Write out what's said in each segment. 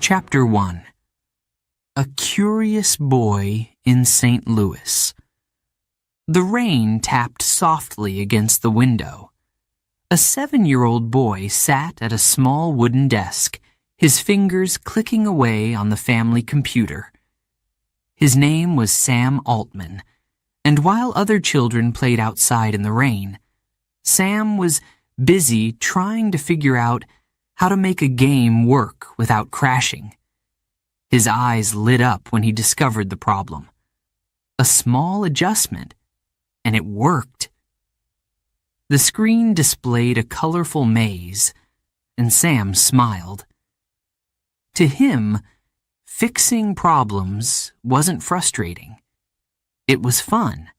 Chapter 1. A Curious Boy in St. Louis. The rain tapped softly against the window. A 7-year-old boy sat at a small wooden desk, his fingers clicking away on the family computer. His name was Sam Altman, and while other children played outside in the rain, Sam was busy trying to figure out how to make a game work without crashing. His eyes lit up when he discovered the problem. A small adjustment, and it worked. The screen displayed a colorful maze, and Sam smiled. To him, fixing problems wasn't frustrating. It was fun.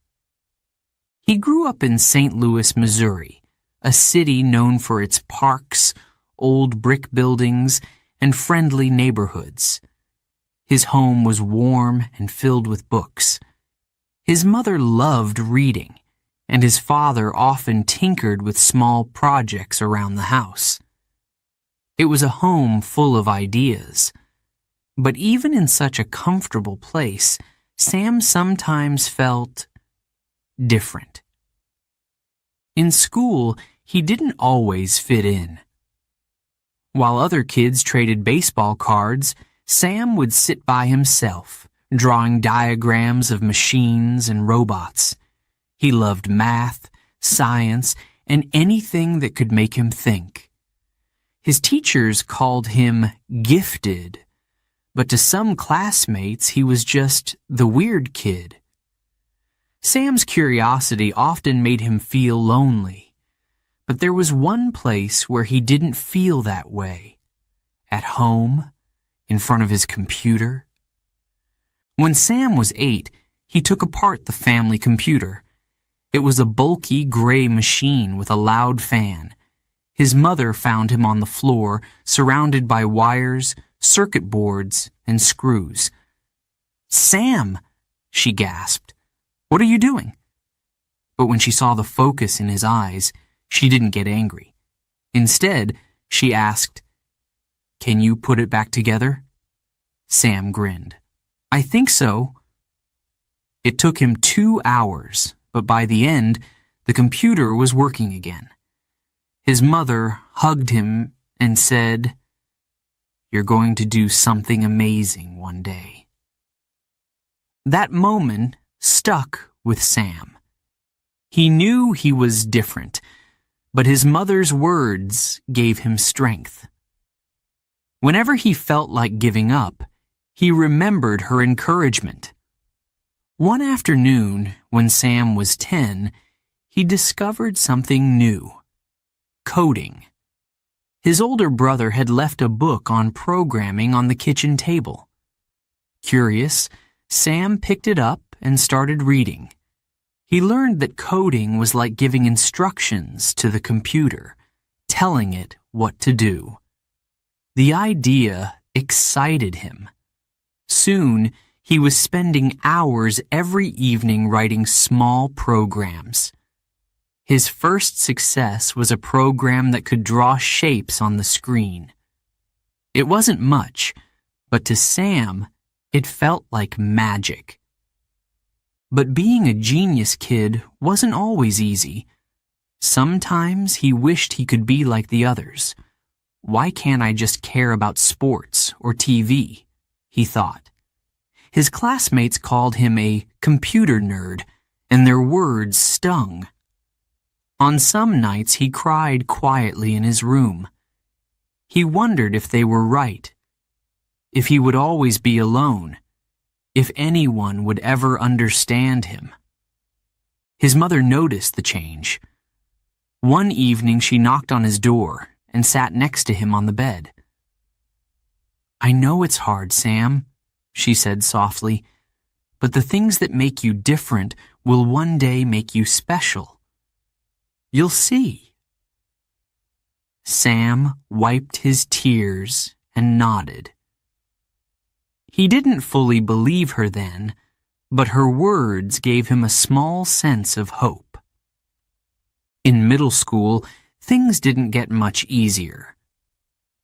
He grew up in St. Louis, Missouri, a city known for its parks, old brick buildings, and friendly neighborhoods. His home was warm and filled with books. His mother loved reading, and his father often tinkered with small projects around the house. It was a home full of ideas. But even in such a comfortable place, Sam sometimes felt different. In school, he didn't always fit in. While other kids traded baseball cards, Sam would sit by himself, drawing diagrams of machines and robots. He loved math, science, and anything that could make him think. His teachers called him gifted, but to some classmates he was just the weird kid. Sam's curiosity often made him feel lonely. But there was one place where he didn't feel that way. At home, in front of his computer. When Sam was 8, he took apart the family computer. It was a bulky gray machine with a loud fan. His mother found him on the floor, surrounded by wires, circuit boards, and screws. "Sam!" she gasped. "What are you doing?" But when she saw the focus in his eyes, she didn't get angry. Instead, she asked, "Can you put it back together?" Sam grinned. "I think so." It took him 2 hours, but by the end, the computer was working again. His mother hugged him and said, "You're going to do something amazing one day." That moment stuck with Sam. He knew he was different, but his mother's words gave him strength. Whenever he felt like giving up, he remembered her encouragement. One afternoon, when Sam was 10, he discovered something new: coding. His older brother had left a book on programming on the kitchen table. Curious, Sam picked it up and started reading. He learned that coding was like giving instructions to the computer, telling it what to do. The idea excited him. Soon, he was spending hours every evening writing small programs. His first success was a program that could draw shapes on the screen. It wasn't much, but to Sam, it felt like magic. But being a genius kid wasn't always easy. Sometimes he wished he could be like the others. Why can't I just care about sports or TV? He thought. His classmates called him a computer nerd, and their words stung. On some nights he cried quietly in his room. He wondered if they were right, if he would always be alone, if anyone would ever understand him. His mother noticed the change. One evening she knocked on his door and sat next to him on the bed. "I know it's hard, Sam," she said softly, "but the things that make you different will one day make you special. You'll see." Sam wiped his tears and nodded. He didn't fully believe her then, but her words gave him a small sense of hope. In middle school, things didn't get much easier.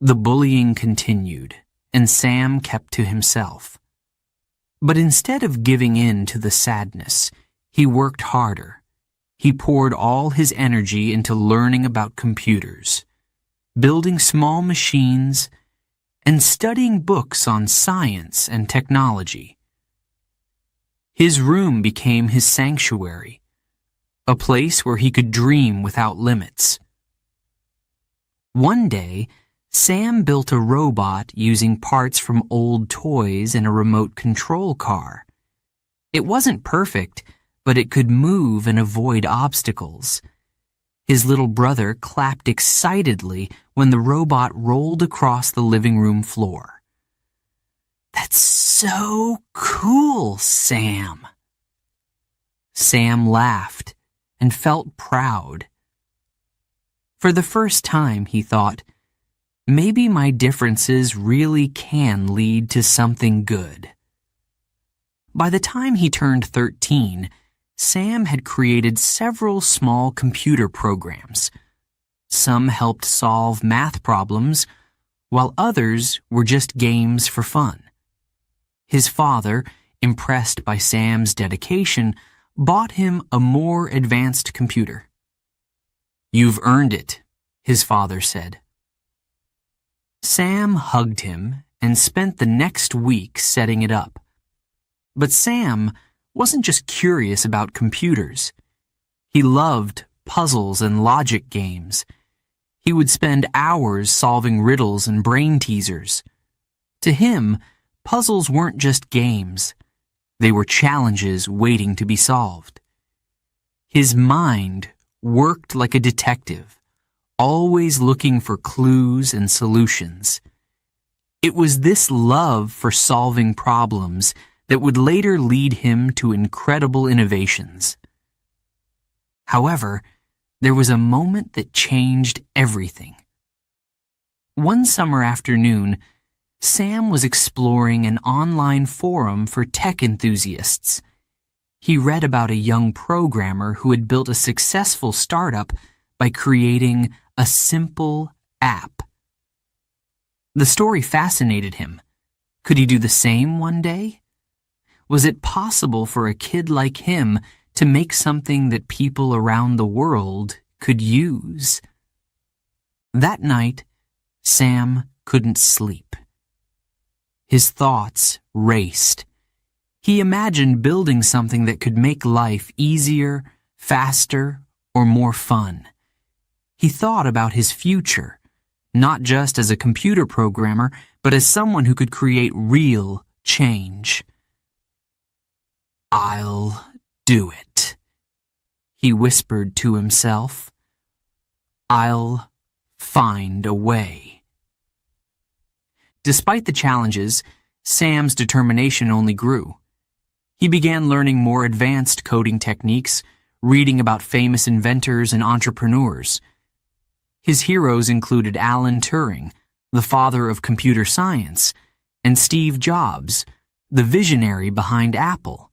The bullying continued, and Sam kept to himself. But instead of giving in to the sadness, he worked harder. He poured all his energy into learning about computers, building small machines, and studying books on science and technology. His room became his sanctuary, a place where he could dream without limits. One day, Sam built a robot using parts from old toys and a remote control car. It wasn't perfect, but it could move and avoid obstacles. His little brother clapped excitedly when the robot rolled across the living room floor. "That's so cool, Sam." Sam laughed and felt proud. For the first time, he thought, maybe my differences really can lead to something good. By the time he turned 13, Sam had created several small computer programs. Some helped solve math problems, while others were just games for fun. His father, impressed by Sam's dedication, bought him a more advanced computer. "You've earned it," his father said. Sam hugged him and spent the next week setting it up. But Sam wasn't just curious about computers. He loved puzzles and logic games. He would spend hours solving riddles and brain teasers. To him, puzzles weren't just games. They were challenges waiting to be solved. His mind worked like a detective, always looking for clues and solutions. It was this love for solving problems that would later lead him to incredible innovations. However, there was a moment that changed everything. One summer afternoon, Sam was exploring an online forum for tech enthusiasts. He read about a young programmer who had built a successful startup by creating a simple app. The story fascinated him. Could he do the same one day? Was it possible for a kid like him to make something that people around the world could use? That night, Sam couldn't sleep. His thoughts raced. He imagined building something that could make life easier, faster, or more fun. He thought about his future, not just as a computer programmer, but as someone who could create real change. "I'll do it," he whispered to himself. "I'll find a way." Despite the challenges, Sam's determination only grew. He began learning more advanced coding techniques, reading about famous inventors and entrepreneurs. His heroes included Alan Turing, the father of computer science, and Steve Jobs, the visionary behind Apple.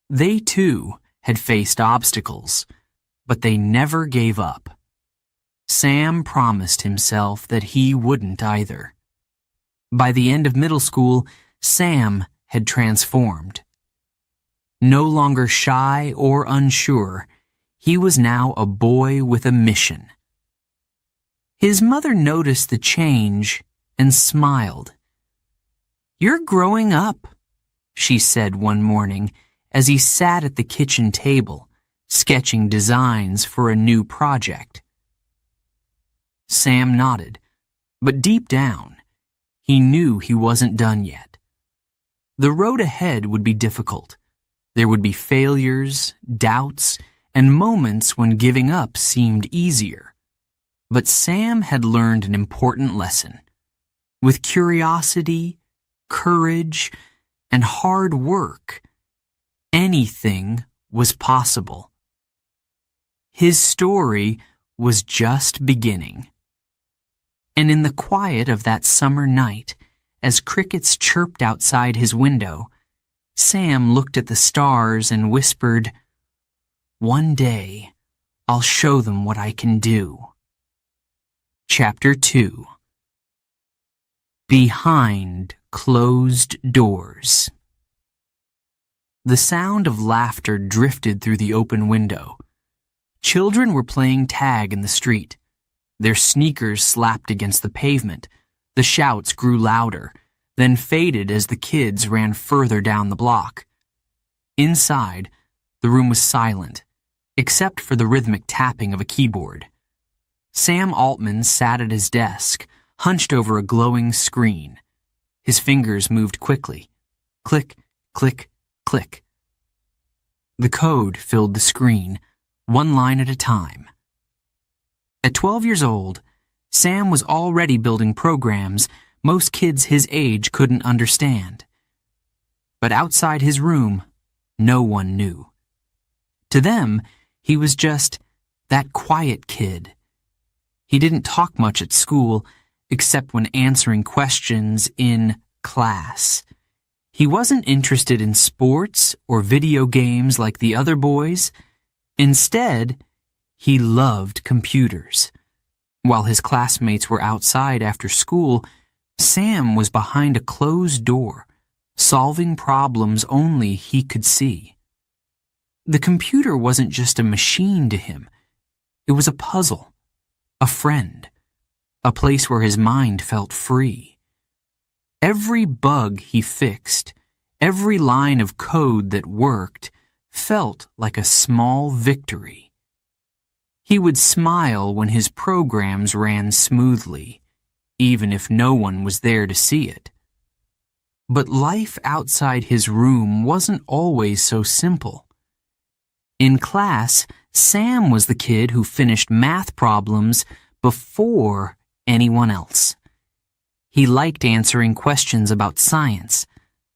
They too had faced obstacles, but they never gave up. Sam promised himself that he wouldn't either. By the end of middle school, Sam had transformed. No longer shy or unsure, he was now a boy with a mission. His mother noticed the change and smiled. "You're growing up," she said one morning as he sat at the kitchen table, sketching designs for a new project. Sam nodded, but deep down, he knew he wasn't done yet. The road ahead would be difficult. There would be failures, doubts, and moments when giving up seemed easier. But Sam had learned an important lesson. With curiosity, courage, and hard work, anything was possible. His story was just beginning. And in the quiet of that summer night, as crickets chirped outside his window, Sam looked at the stars and whispered, "One day, I'll show them what I can do." Chapter 2. Behind closed doors. The sound of laughter drifted through the open window. Children were playing tag in the street. Their sneakers slapped against the pavement. The shouts grew louder, then faded as the kids ran further down the block. Inside, the room was silent, except for the rhythmic tapping of a keyboard. Sam Altman sat at his desk, hunched over a glowing screen. His fingers moved quickly. Click, click, click. The code filled the screen, one line at a time. At 12 years old, Sam was already building programs most kids his age couldn't understand. But outside his room, no one knew. To them, he was just that quiet kid. He didn't talk much at school, except when answering questions in class. He wasn't interested in sports or video games like the other boys. Instead, he loved computers. While his classmates were outside after school, Sam was behind a closed door, solving problems only he could see. The computer wasn't just a machine to him. It was a puzzle, a friend, a place where his mind felt free. Every bug he fixed, every line of code that worked, felt like a small victory. He would smile when his programs ran smoothly, even if no one was there to see it. But life outside his room wasn't always so simple. In class, Sam was the kid who finished math problems before anyone else. He liked answering questions about science.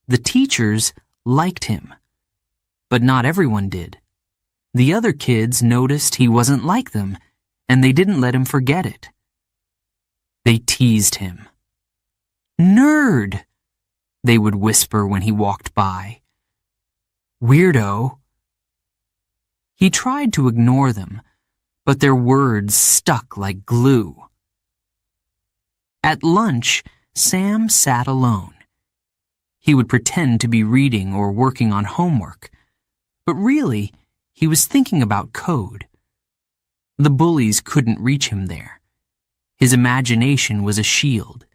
The teachers liked him. But not everyone did. The other kids noticed he wasn't like them, and they didn't let him forget it. They teased him. "Nerd," they would whisper when he walked by. "Weirdo." He tried to ignore them, but their words stuck like glue. At lunch, Sam sat alone. He would pretend to be reading or working on homework, but really, he was thinking about code. The bullies couldn't reach him there. His imagination was a shield.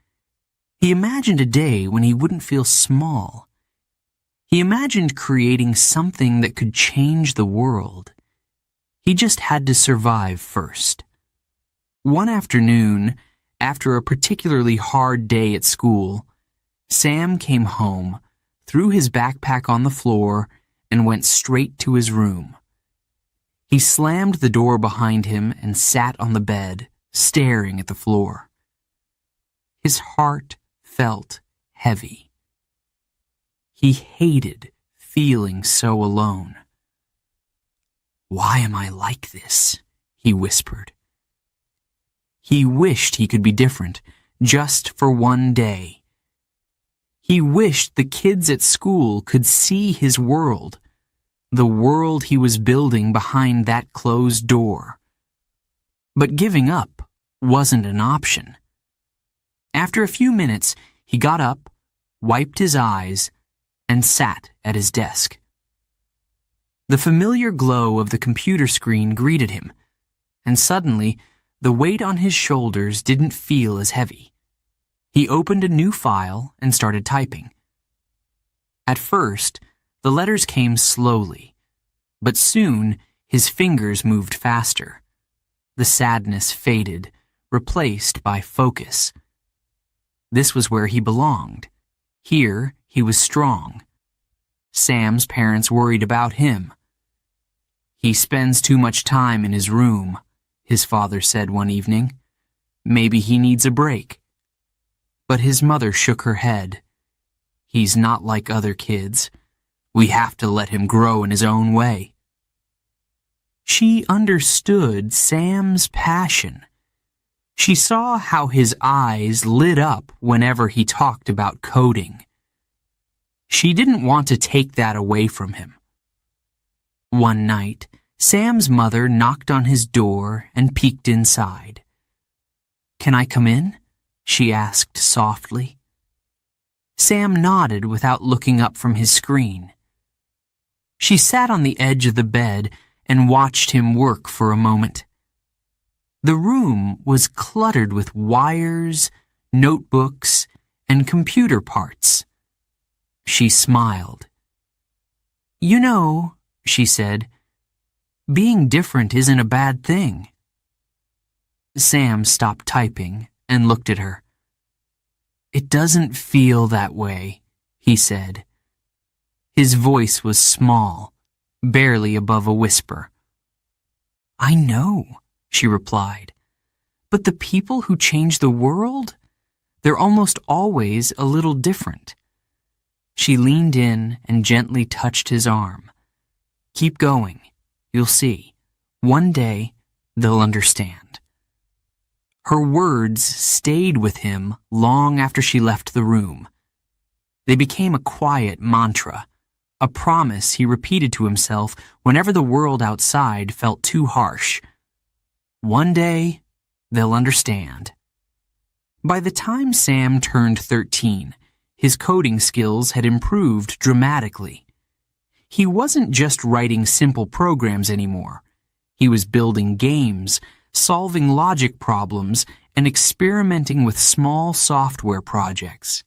He imagined a day when he wouldn't feel small. He imagined creating something that could change the world. He just had to survive first. One afternoon, after a particularly hard day at school, Sam came home, threw his backpack on the floor, and went straight to his room. He slammed the door behind him and sat on the bed, staring at the floor. His heart felt heavy. He hated feeling so alone. "Why am I like this?" he whispered. He wished he could be different, just for one day. He wished the kids at school could see his world, the world he was building behind that closed door. But giving up wasn't an option. After a few minutes, he got up, wiped his eyes, and sat at his desk. The familiar glow of the computer screen greeted him, and suddenly, the weight on his shoulders didn't feel as heavy. He opened a new file and started typing. At first, the letters came slowly, but soon his fingers moved faster. The sadness faded, replaced by focus. This was where he belonged. Here, he was strong. Sam's parents worried about him. "He spends too much time in his room," his father said one evening. "Maybe he needs a break." But his mother shook her head. "He's not like other kids. We have to let him grow in his own way." She understood Sam's passion. She saw how his eyes lit up whenever he talked about coding. She didn't want to take that away from him. One night, Sam's mother knocked on his door and peeked inside. "Can I come in?" she asked softly. Sam nodded without looking up from his screen. She sat on the edge of the bed and watched him work for a moment. The room was cluttered with wires, notebooks, and computer parts. She smiled. "You know," she said, "being different isn't a bad thing." Sam stopped typing and looked at her. "It doesn't feel that way," he said. His voice was small, barely above a whisper. "I know," she replied, "but the people who change the world, they're almost always a little different." She leaned in and gently touched his arm. "Keep going. You'll see. One day, they'll understand." Her words stayed with him long after she left the room. They became a quiet mantra, a promise he repeated to himself whenever the world outside felt too harsh. One day, they'll understand. By the time Sam turned 13, his coding skills had improved dramatically. He wasn't just writing simple programs anymore. He was building games, solving logic problems, and experimenting with small software projects.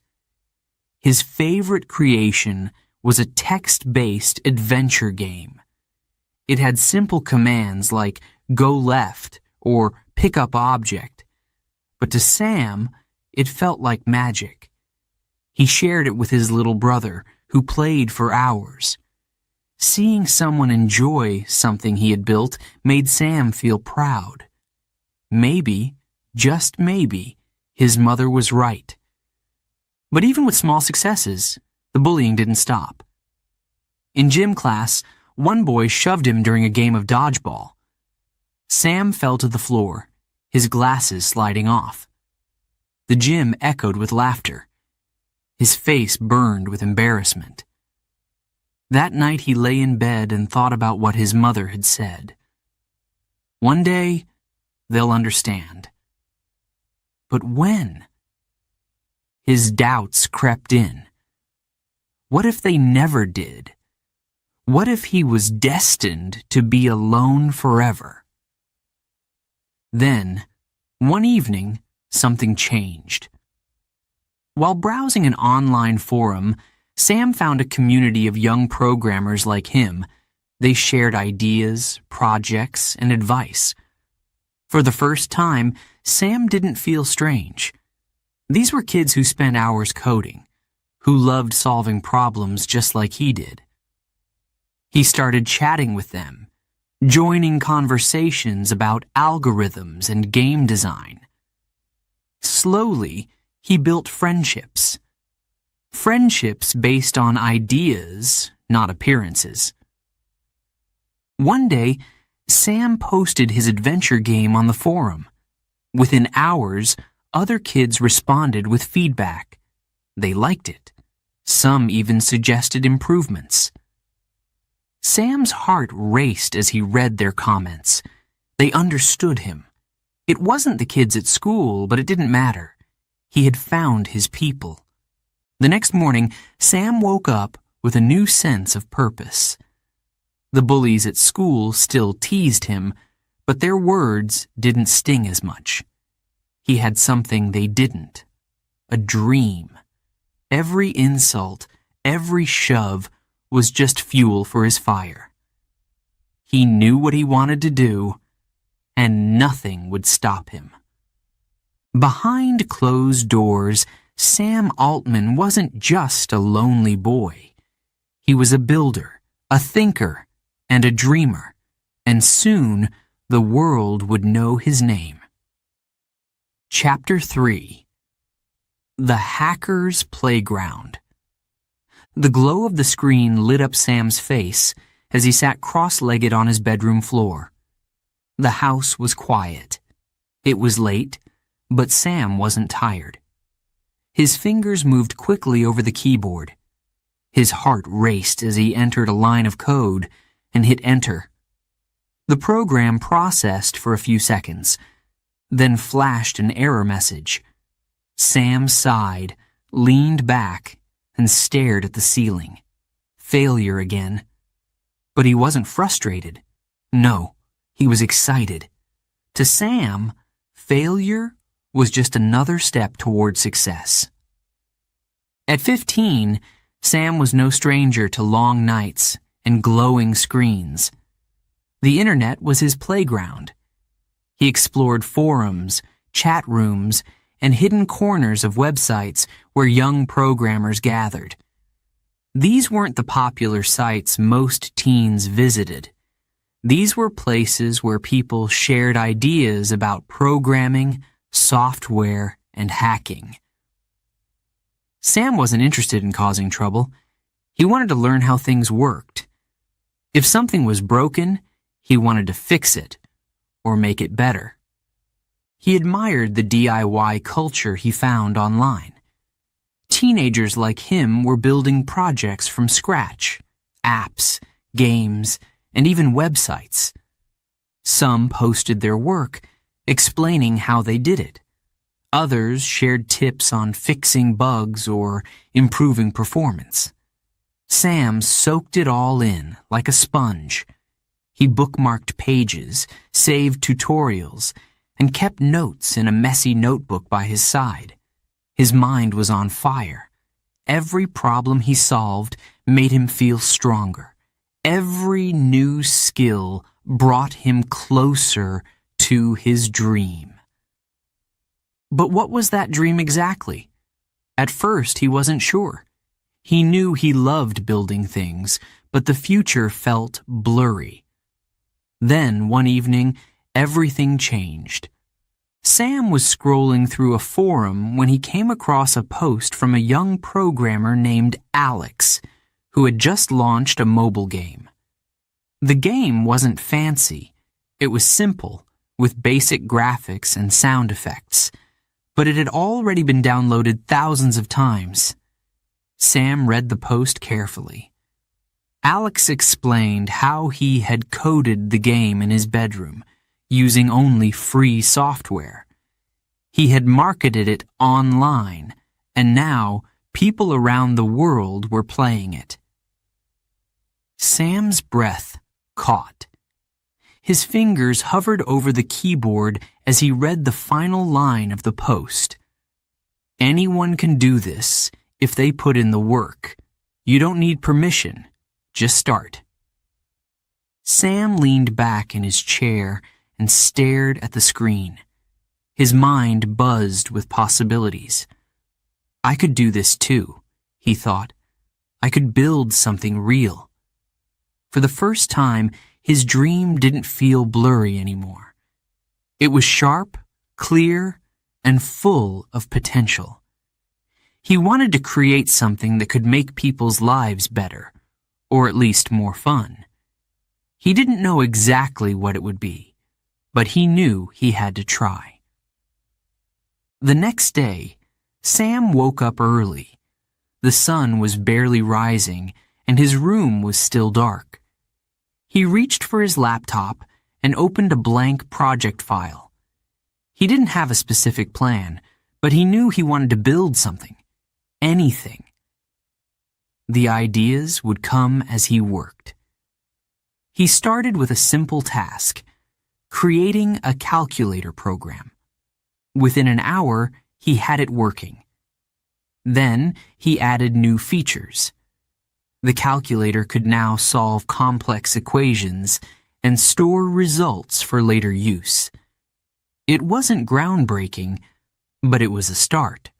His favorite creation was a text-based adventure game. It had simple commands like go left or pick up object, but to Sam, it felt like magic. He shared it with his little brother, who played for hours. Seeing someone enjoy something he had built made Sam feel proud. Maybe, just maybe, his mother was right. But even with small successes, the bullying didn't stop. In gym class, one boy shoved him during a game of dodgeball. Sam fell to the floor, his glasses sliding off. The gym echoed with laughter. His face burned with embarrassment. That night he lay in bed and thought about what his mother had said. One day, they'll understand. But when? His doubts crept in. What if they never did? What if he was destined to be alone forever? Then, one evening, something changed. While browsing an online forum, Sam found a community of young programmers like him. They shared ideas, projects, and advice. For the first time, Sam didn't feel strange. These were kids who spent hours coding, who loved solving problems just like he did. He started chatting with them, joining conversations about algorithms and game design. Slowly, he built friendships. Friendships based on ideas, not appearances. One day, Sam posted his adventure game on the forum. Within hours, other kids responded with feedback. They liked it. Some even suggested improvements. Sam's heart raced as he read their comments. They understood him. It wasn't the kids at school, but it didn't matter. He had found his people. The next morning, Sam woke up with a new sense of purpose. The bullies at school still teased him, but their words didn't sting as much. He had something they didn't. A dream. Every insult, every shove was just fuel for his fire. He knew what he wanted to do, and nothing would stop him. Behind closed doors, Sam Altman wasn't just a lonely boy. He was a builder, a thinker, and a dreamer, and soon the world would know his name. Chapter 3. The Hacker's Playground. The glow of the screen lit up Sam's face as he sat cross-legged on his bedroom floor. The house was quiet. It was late, but Sam wasn't tired. His fingers moved quickly over the keyboard. His heart raced as he entered a line of code and hit enter. The program processed for a few seconds, then flashed an error message. Sam sighed, leaned back, and stared at the ceiling. Failure again. But he wasn't frustrated. No, he was excited. To Sam, failure was just another step toward success. At 15, Sam was no stranger to long nights and glowing screens. The internet was his playground. He explored forums, chat rooms, and hidden corners of websites where young programmers gathered. These weren't the popular sites most teens visited. These were places where people shared ideas about programming, software, and hacking. Sam wasn't interested in causing trouble. He wanted to learn how things worked. If something was broken, he wanted to fix it or make it better. He admired the DIY culture he found online. Teenagers like him were building projects from scratch, apps, games, and even websites. Some posted their work, explaining how they did it. Others shared tips on fixing bugs or improving performance. Sam soaked it all in like a sponge. He bookmarked pages, saved tutorials, and kept notes in a messy notebook by his side. His mind was on fire. Every problem he solved made him feel stronger. Every new skill brought him closer to his dream. But what was that dream exactly? At first, he wasn't sure. He knew he loved building things, but the future felt blurry. Then, one evening, everything changed. Sam was scrolling through a forum when he came across a post from a young programmer named Alex, who had just launched a mobile game. The game wasn't fancy. It was simple, with basic graphics and sound effects, but it had already been downloaded thousands of times. Sam read the post carefully. Alex explained how he had coded the game in his bedroom, using only free software. He had marketed it online, and now people around the world were playing it. Sam's breath caught. His fingers hovered over the keyboard as he read the final line of the post. Anyone can do this if they put in the work. You don't need permission. Just start. Sam leaned back in his chair and stared at the screen. His mind buzzed with possibilities. I could do this too, he thought. I could build something real. For the first time, his dream didn't feel blurry anymore. It was sharp, clear, and full of potential. He wanted to create something that could make people's lives better, or at least more fun. He didn't know exactly what it would be, but he knew he had to try. The next day, Sam woke up early. The sun was barely rising, and his room was still dark. He reached for his laptop and opened a blank project file. He didn't have a specific plan, but he knew he wanted to build something. Anything. The ideas would come as he worked. He started with a simple task, creating a calculator program. Within an hour, he had it working. Then he added new features. The calculator could now solve complex equations and store results for later use. It wasn't groundbreaking, but it was a start.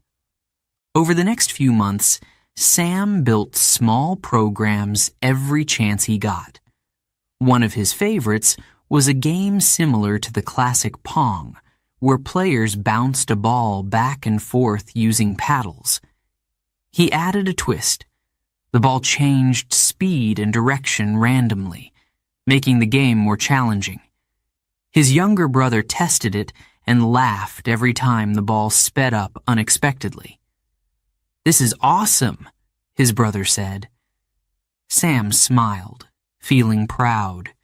Over the next few months, Sam built small programs every chance he got. One of his favorites was a game similar to the classic Pong, where players bounced a ball back and forth using paddles. He added a twist. The ball changed speed and direction randomly, making the game more challenging. His younger brother tested it and laughed every time the ball sped up unexpectedly. "This is awesome," his brother said. Sam smiled, feeling proud.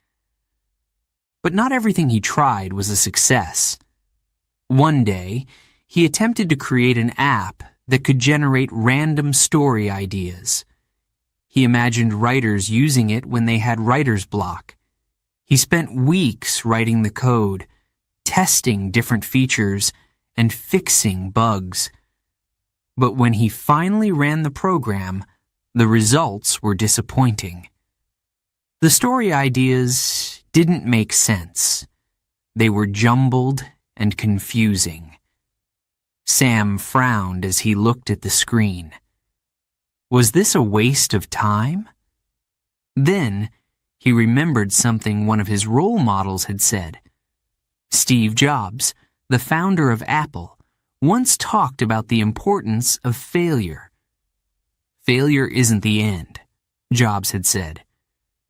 But not everything he tried was a success. One day, he attempted to create an app that could generate random story ideas. He imagined writers using it when they had writer's block. He spent weeks writing the code, testing different features, and fixing bugs. But when he finally ran the program, the results were disappointing. The story ideas didn't make sense. They were jumbled and confusing. Sam frowned as he looked at the screen. Was this a waste of time? Then he remembered something one of his role models had said. Steve Jobs, the founder of Apple, once talked about the importance of failure. Failure isn't the end, Jobs had said.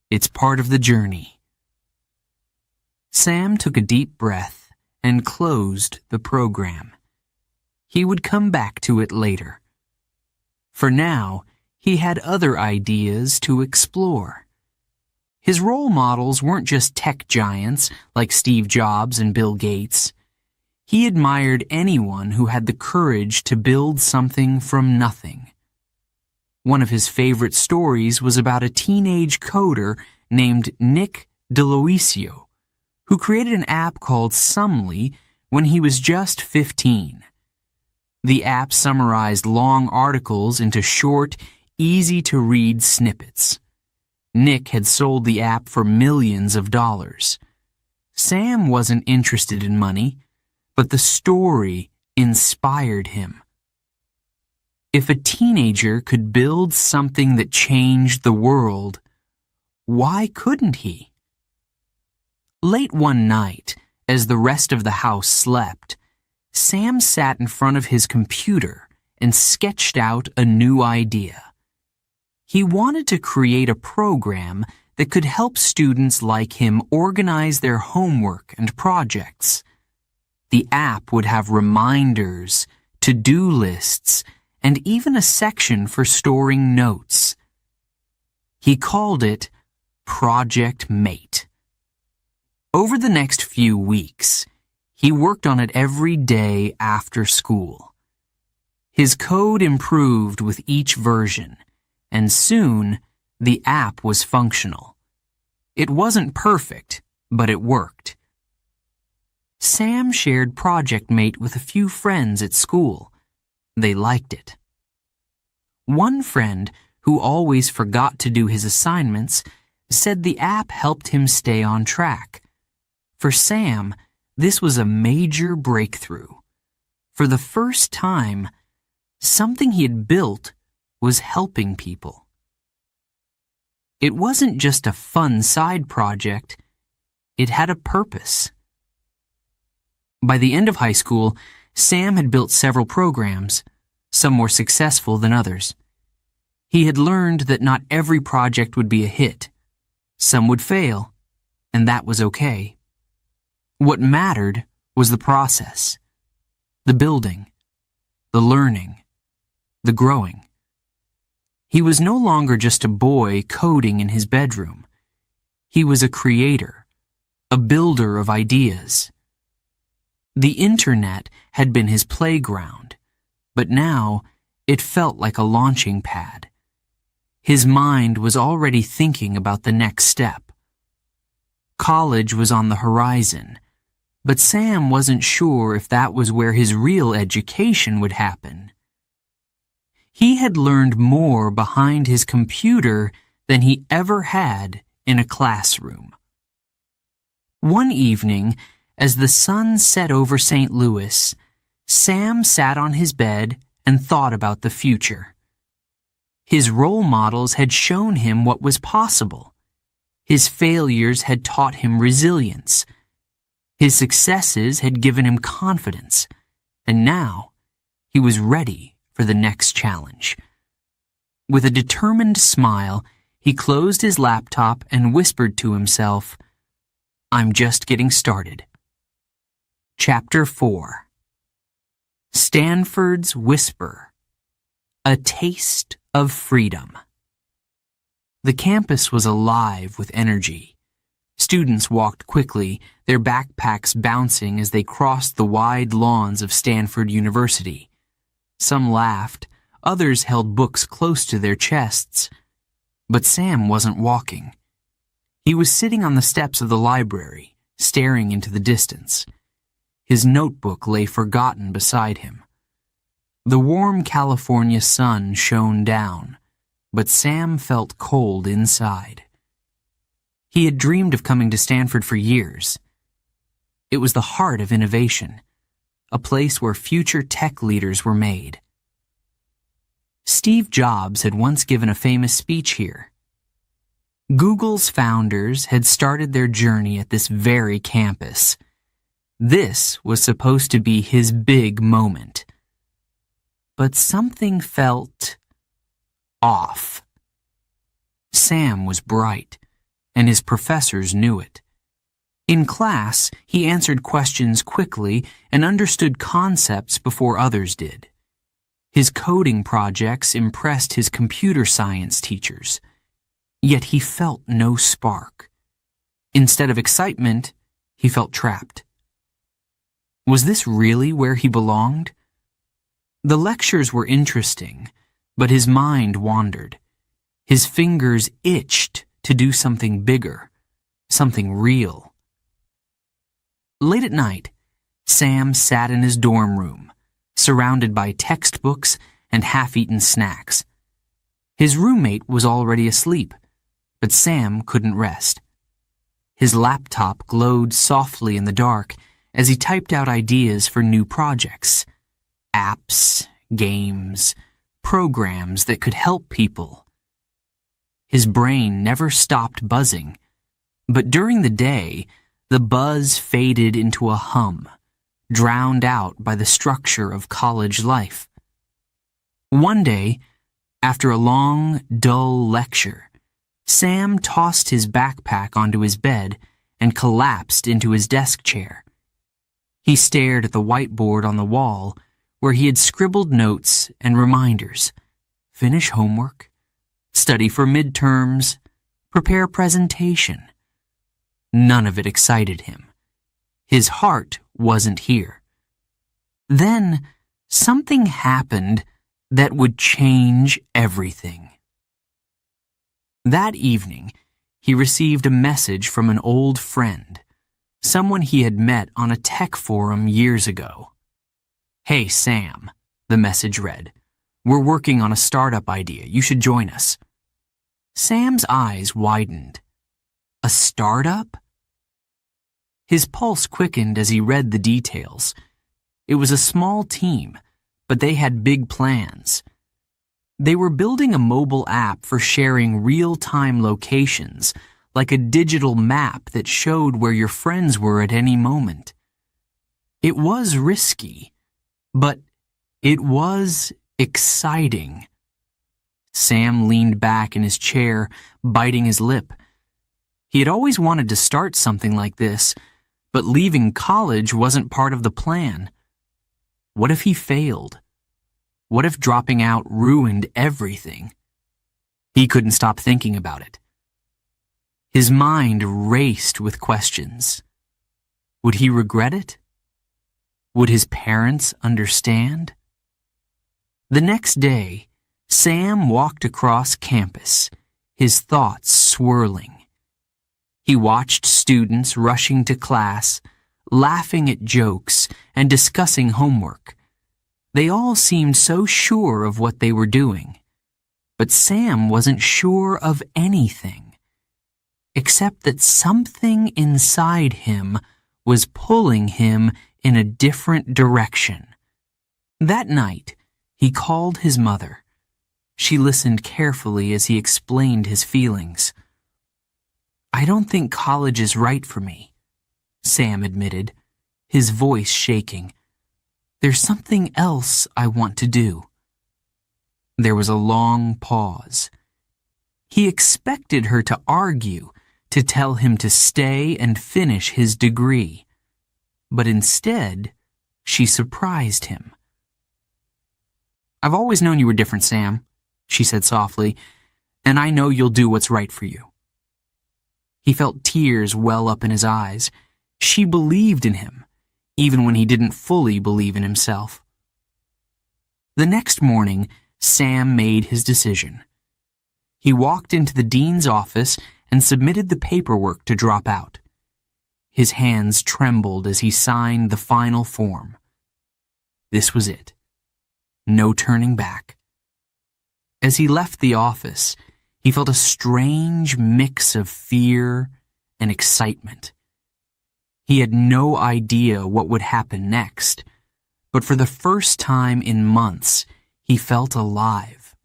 It's part of the journey. Sam took a deep breath and closed the program. He would come back to it later. For now, he had other ideas to explore. His role models weren't just tech giants like Steve Jobs and Bill Gates. He admired anyone who had the courage to build something from nothing. One of his favorite stories was about a teenage coder named Nick DeLoisio, who created an app called Sumly when he was just 15. The app summarized long articles into short, easy-to-read snippets. Nick had sold the app for millions of dollars. Sam wasn't interested in money, but the story inspired him. If a teenager could build something that changed the world, why couldn't he? Late one night, as the rest of the house slept, Sam sat in front of his computer and sketched out a new idea. He wanted to create a program that could help students like him organize their homework and projects. The app would have reminders, to-do lists, and even a section for storing notes. He called it Project Mate. Over the next few weeks, he worked on it every day after school. His code improved with each version, and soon the app was functional. It wasn't perfect, but it worked. Sam shared Project Mate with a few friends at school. They liked it. One friend, who always forgot to do his assignments, said the app helped him stay on track. For Sam, this was a major breakthrough. For the first time, something he had built was helping people. It wasn't just a fun side project, it had a purpose. By the end of high school, Sam had built several programs, some more successful than others. He had learned that not every project would be a hit. Some would fail, and that was okay. What mattered was the process, the building, the learning, the growing. He was no longer just a boy coding in his bedroom. He was a creator, a builder of ideas. The internet had been his playground, but now it felt like a launching pad. His mind was already thinking about the next step. College was on the horizon, but Sam wasn't sure if that was where his real education would happen. He had learned more behind his computer than he ever had in a classroom. One evening, as the sun set over St. Louis, Sam sat on his bed and thought about the future. His role models had shown him what was possible. His failures had taught him resilience. His successes had given him confidence, and now he was ready for the next challenge. With a determined smile, he closed his laptop and whispered to himself, "I'm just getting started." Chapter 4. Stanford's Whisper. A Taste of Freedom. The campus was alive with energy. Students walked quickly, their backpacks bouncing as they crossed the wide lawns of Stanford University. Some laughed, others held books close to their chests. But Sam wasn't walking. He was sitting on the steps of the library, staring into the distance. His notebook lay forgotten beside him. The warm California sun shone down, but Sam felt cold inside. He had dreamed of coming to Stanford for years. It was the heart of innovation, a place where future tech leaders were made. Steve Jobs had once given a famous speech here. Google's founders had started their journey at this very campus. This was supposed to be his big moment. But something felt off. Sam was bright, and his professors knew it. In class, he answered questions quickly and understood concepts before others did. His coding projects impressed his computer science teachers. Yet he felt no spark. Instead of excitement, he felt trapped. Was this really where he belonged? The lectures were interesting, but his mind wandered. His fingers itched to do something bigger, something real. Late at night, Sam sat in his dorm room, surrounded by textbooks and half-eaten snacks. His roommate was already asleep, but Sam couldn't rest. His laptop glowed softly in the dark as he typed out ideas for new projects. Apps, games, programs that could help people. His brain never stopped buzzing, but during the day, the buzz faded into a hum, drowned out by the structure of college life. One day, after a long, dull lecture, Sam tossed his backpack onto his bed and collapsed into his desk chair. He stared at the whiteboard on the wall where he had scribbled notes and reminders. Finish homework, study for midterms, prepare presentation. None of it excited him. His heart wasn't here. Then something happened that would change everything. That evening, he received a message from an old friend, someone he had met on a tech forum years ago. "Hey, Sam," the message read. "We're working on a startup idea. You should join us." Sam's eyes widened. A startup? His pulse quickened as he read the details. It was a small team, but they had big plans. They were building a mobile app for sharing real-time locations, like a digital map that showed where your friends were at any moment. It was risky, but it was exciting. Sam leaned back in his chair, biting his lip. He had always wanted to start something like this, but leaving college wasn't part of the plan. What if he failed? What if dropping out ruined everything? He couldn't stop thinking about it. His mind raced with questions. Would he regret it? Would his parents understand? The next day, Sam walked across campus, his thoughts swirling. He watched students rushing to class, laughing at jokes, and discussing homework. They all seemed so sure of what they were doing. But Sam wasn't sure of anything, except that something inside him was pulling him in a different direction. That night, he called his mother. She listened carefully as he explained his feelings. "I don't think college is right for me," Sam admitted, his voice shaking. "There's something else I want to do." There was a long pause. He expected her to argue, to tell him to stay and finish his degree. But instead, she surprised him. "I've always known you were different, Sam," she said softly, "and I know you'll do what's right for you." He felt tears well up in his eyes. She believed in him, even when he didn't fully believe in himself. The next morning, Sam made his decision. He walked into the dean's office and submitted the paperwork to drop out. His hands trembled as he signed the final form. This was it. No turning back. As he left the office, he felt a strange mix of fear and excitement. He had no idea what would happen next, but for the first time in months, he felt alive.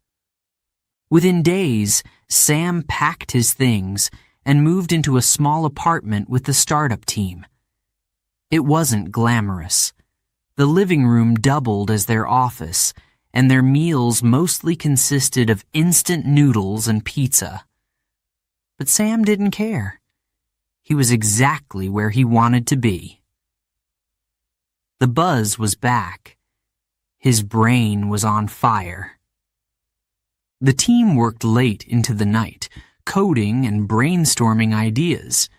Within days, Sam packed his things and moved into a small apartment with the startup team. It wasn't glamorous. The living room doubled as their office, and their meals mostly consisted of instant noodles and pizza. But Sam didn't care. He was exactly where he wanted to be. The buzz was back. His brain was on fire. The team worked late into the night, coding and brainstorming ideas.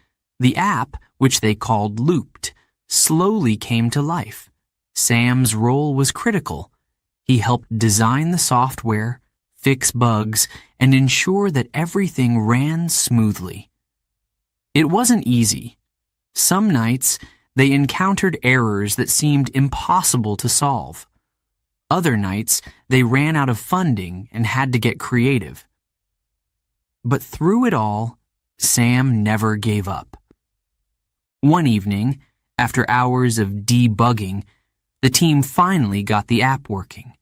The app, which they called Looped, slowly came to life. Sam's role was critical. He helped design the software, fix bugs, and ensure that everything ran smoothly. It wasn't easy. Some nights, they encountered errors that seemed impossible to solve. Other nights, they ran out of funding and had to get creative. But through it all, Sam never gave up. One evening, after hours of debugging, the team finally got the app working.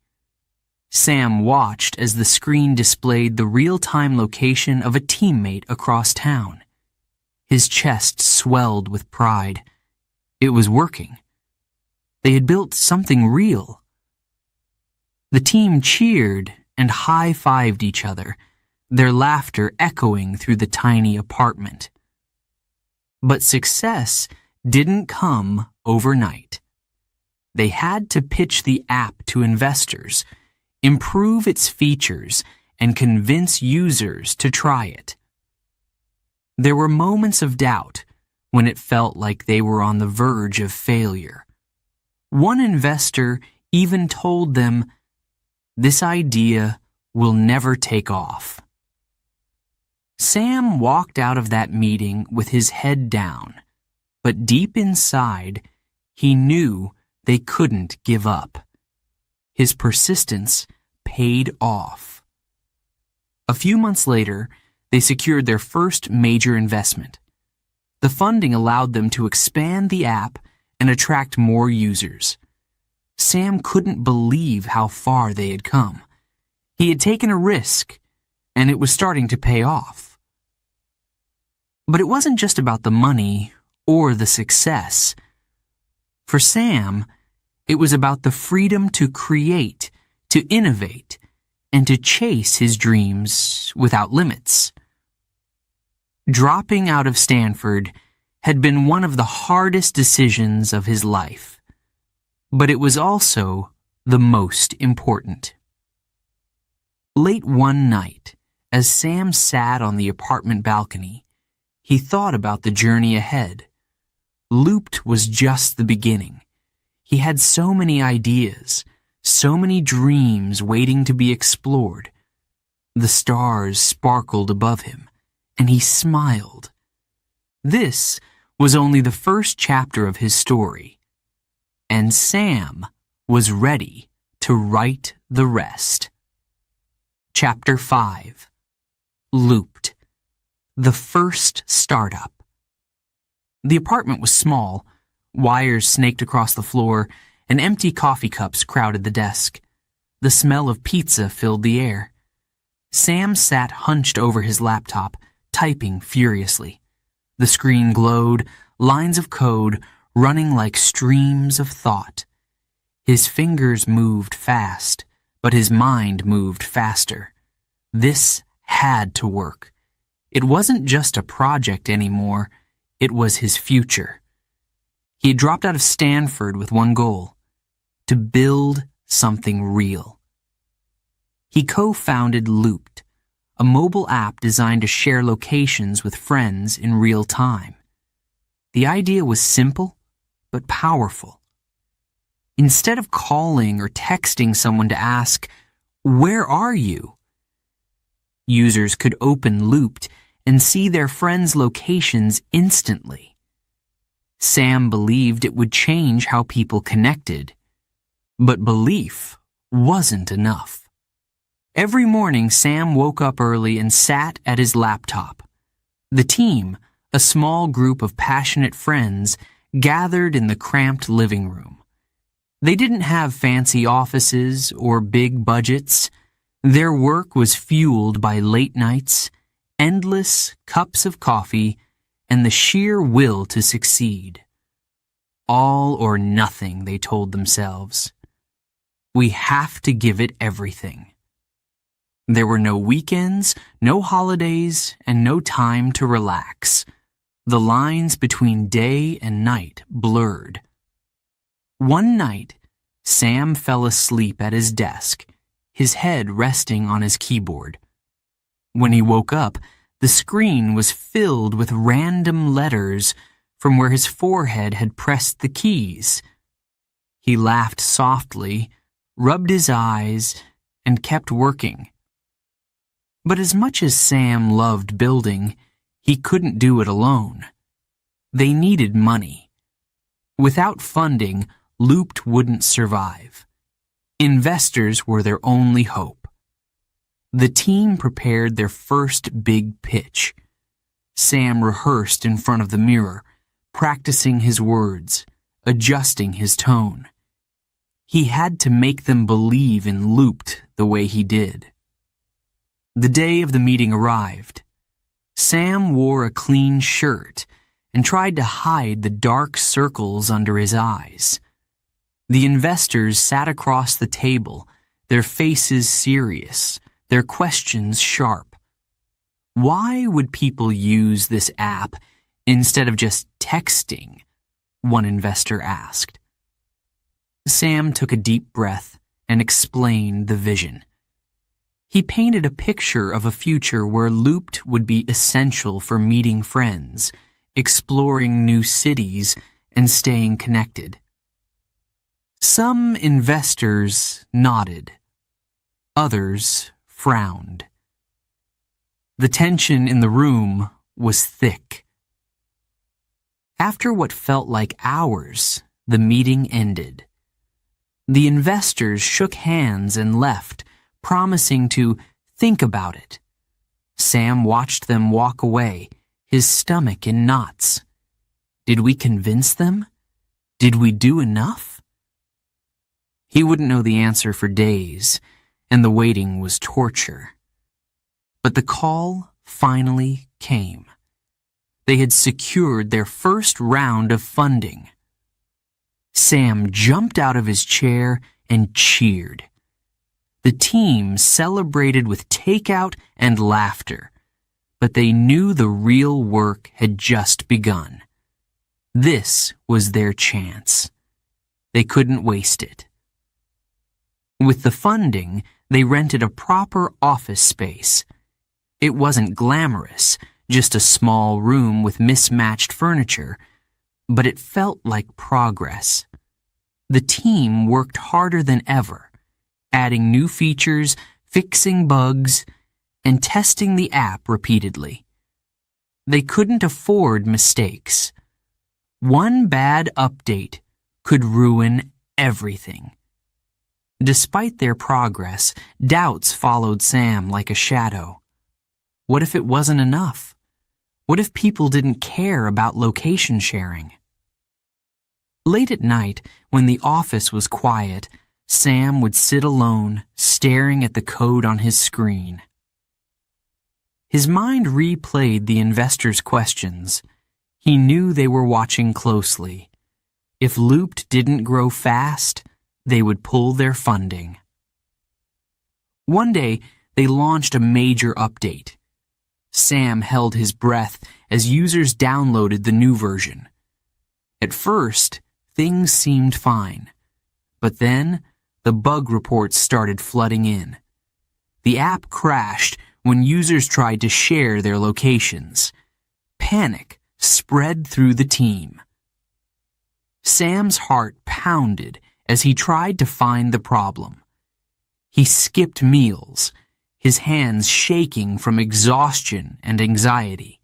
Sam watched as the screen displayed the real-time location of a teammate across town. His chest swelled with pride. It was working. They had built something real. The team cheered and high-fived each other, their laughter echoing through the tiny apartment. But success didn't come overnight. They had to pitch the app to investors, improve its features, and convince users to try it. There were moments of doubt when it felt like they were on the verge of failure. One investor even told them, "This idea will never take off." Sam walked out of that meeting with his head down, but deep inside, he knew they couldn't give up. His persistence paid off. A few months later, they secured their first major investment. The funding allowed them to expand the app and attract more users. Sam couldn't believe how far they had come. He had taken a risk, and it was starting to pay off. But it wasn't just about the money or the success. For Sam, it was about the freedom to create, to innovate, and to chase his dreams without limits. Dropping out of Stanford had been one of the hardest decisions of his life, but it was also the most important. Late one night, as Sam sat on the apartment balcony, he thought about the journey ahead. Looped was just the beginning. He had so many ideas, so many dreams waiting to be explored. The stars sparkled above him, and he smiled. This was only the first chapter of his story, and Sam was ready to write the rest. Chapter 5. Looped. The first startup. The apartment was small. Wires snaked across the floor, and empty coffee cups crowded the desk. The smell of pizza filled the air. Sam sat hunched over his laptop, typing furiously. The screen glowed, lines of code running like streams of thought. His fingers moved fast, but his mind moved faster. This had to work. It wasn't just a project anymore, it was his future. He had dropped out of Stanford with one goal: to build something real. He co-founded Looped, a mobile app designed to share locations with friends in real time. The idea was simple, but powerful. instead of calling or texting someone to ask, "Where are you?" Users could open Looped and see their friends' locations instantly. Sam believed it would change how people connected. But belief wasn't enough. Every morning, Sam woke up early and sat at his laptop. The team, a small group of passionate friends, gathered in the cramped living room. They didn't have fancy offices or big budgets. Their work was fueled by late nights, endless cups of coffee, and the sheer will to succeed. All or nothing, they told themselves. We have to give it everything. There were no weekends, no holidays, and no time to relax. The lines between day and night blurred. One night, Sam fell asleep at his desk, his head resting on his keyboard. When he woke up, the screen was filled with random letters from where his forehead had pressed the keys. He laughed softly, rubbed his eyes, and kept working. But as much as Sam loved building, he couldn't do it alone. They needed money. Without funding, Looped wouldn't survive. Investors were their only hope. The team prepared their first big pitch. Sam rehearsed in front of the mirror, practicing his words, adjusting his tone. He had to make them believe in Looped the way he did. The day of the meeting arrived. Sam wore a clean shirt and tried to hide the dark circles under his eyes. The investors sat across the table, their faces serious, their questions sharp. Why would people use this app instead of just texting? One investor asked. Sam took a deep breath and explained the vision. He painted a picture of a future where Looped would be essential for meeting friends, exploring new cities, and staying connected. Some investors nodded. Others frowned. The tension in the room was thick. After what felt like hours, the meeting ended. The investors shook hands and left, promising to think about it. Sam watched them walk away, his stomach in knots. Did we convince them? Did we do enough? He wouldn't know the answer for days, and the waiting was torture. But the call finally came. They had secured their first round of funding. Sam jumped out of his chair and cheered. The team celebrated with takeout and laughter, but they knew the real work had just begun. This was their chance. They couldn't waste it. With the funding, they rented a proper office space. It wasn't glamorous, just a small room with mismatched furniture, but it felt like progress. The team worked harder than ever, adding new features, fixing bugs, and testing the app repeatedly. They couldn't afford mistakes. One bad update could ruin everything. Despite their progress, doubts followed Sam like a shadow. What if it wasn't enough? What if people didn't care about location sharing? Late at night, when the office was quiet, Sam would sit alone, staring at the code on his screen. His mind replayed the investors' questions. He knew they were watching closely. If Looped didn't grow fast, they would pull their funding. One day, they launched a major update. Sam held his breath as users downloaded the new version. At first, things seemed fine. But then, the bug reports started flooding in. The app crashed when users tried to share their locations. Panic spread through the team. Sam's heart pounded as he tried to find the problem. He skipped meals, his hands shaking from exhaustion and anxiety.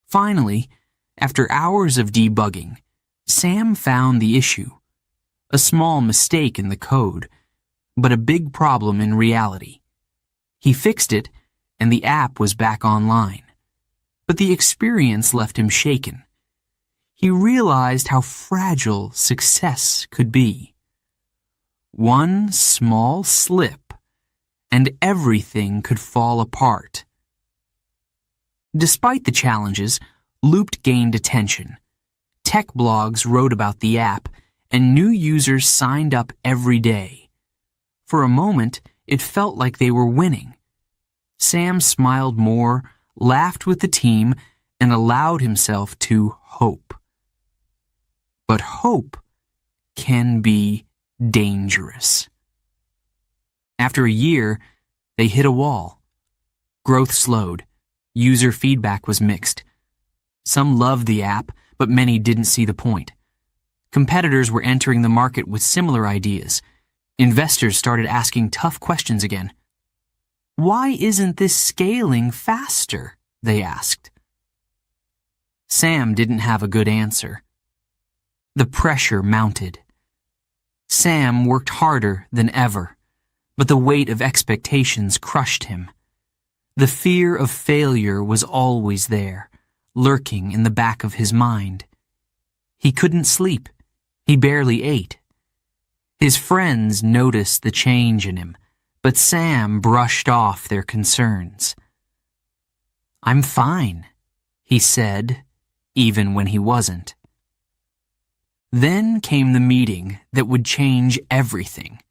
Finally, after hours of debugging, Sam found the issue. A small mistake in the code, but a big problem in reality. He fixed it, and the app was back online. But the experience left him shaken. He realized how fragile success could be. One small slip, and everything could fall apart. Despite the challenges, Looped gained attention. Tech blogs wrote about the app, and new users signed up every day. For a moment, it felt like they were winning. Sam smiled more, laughed with the team, and allowed himself to hope. But hope can be dangerous. After a year, they hit a wall. Growth slowed. User feedback was mixed. Some loved the app, but many didn't see the point. Competitors were entering the market with similar ideas. Investors started asking tough questions again. Why isn't this scaling faster? They asked. Sam didn't have a good answer. The pressure mounted. Sam worked harder than ever, but the weight of expectations crushed him. The fear of failure was always there, lurking in the back of his mind. He couldn't sleep. He barely ate. His friends noticed the change in him, but Sam brushed off their concerns. "I'm fine," he said, even when he wasn't. Then came the meeting that would change everything.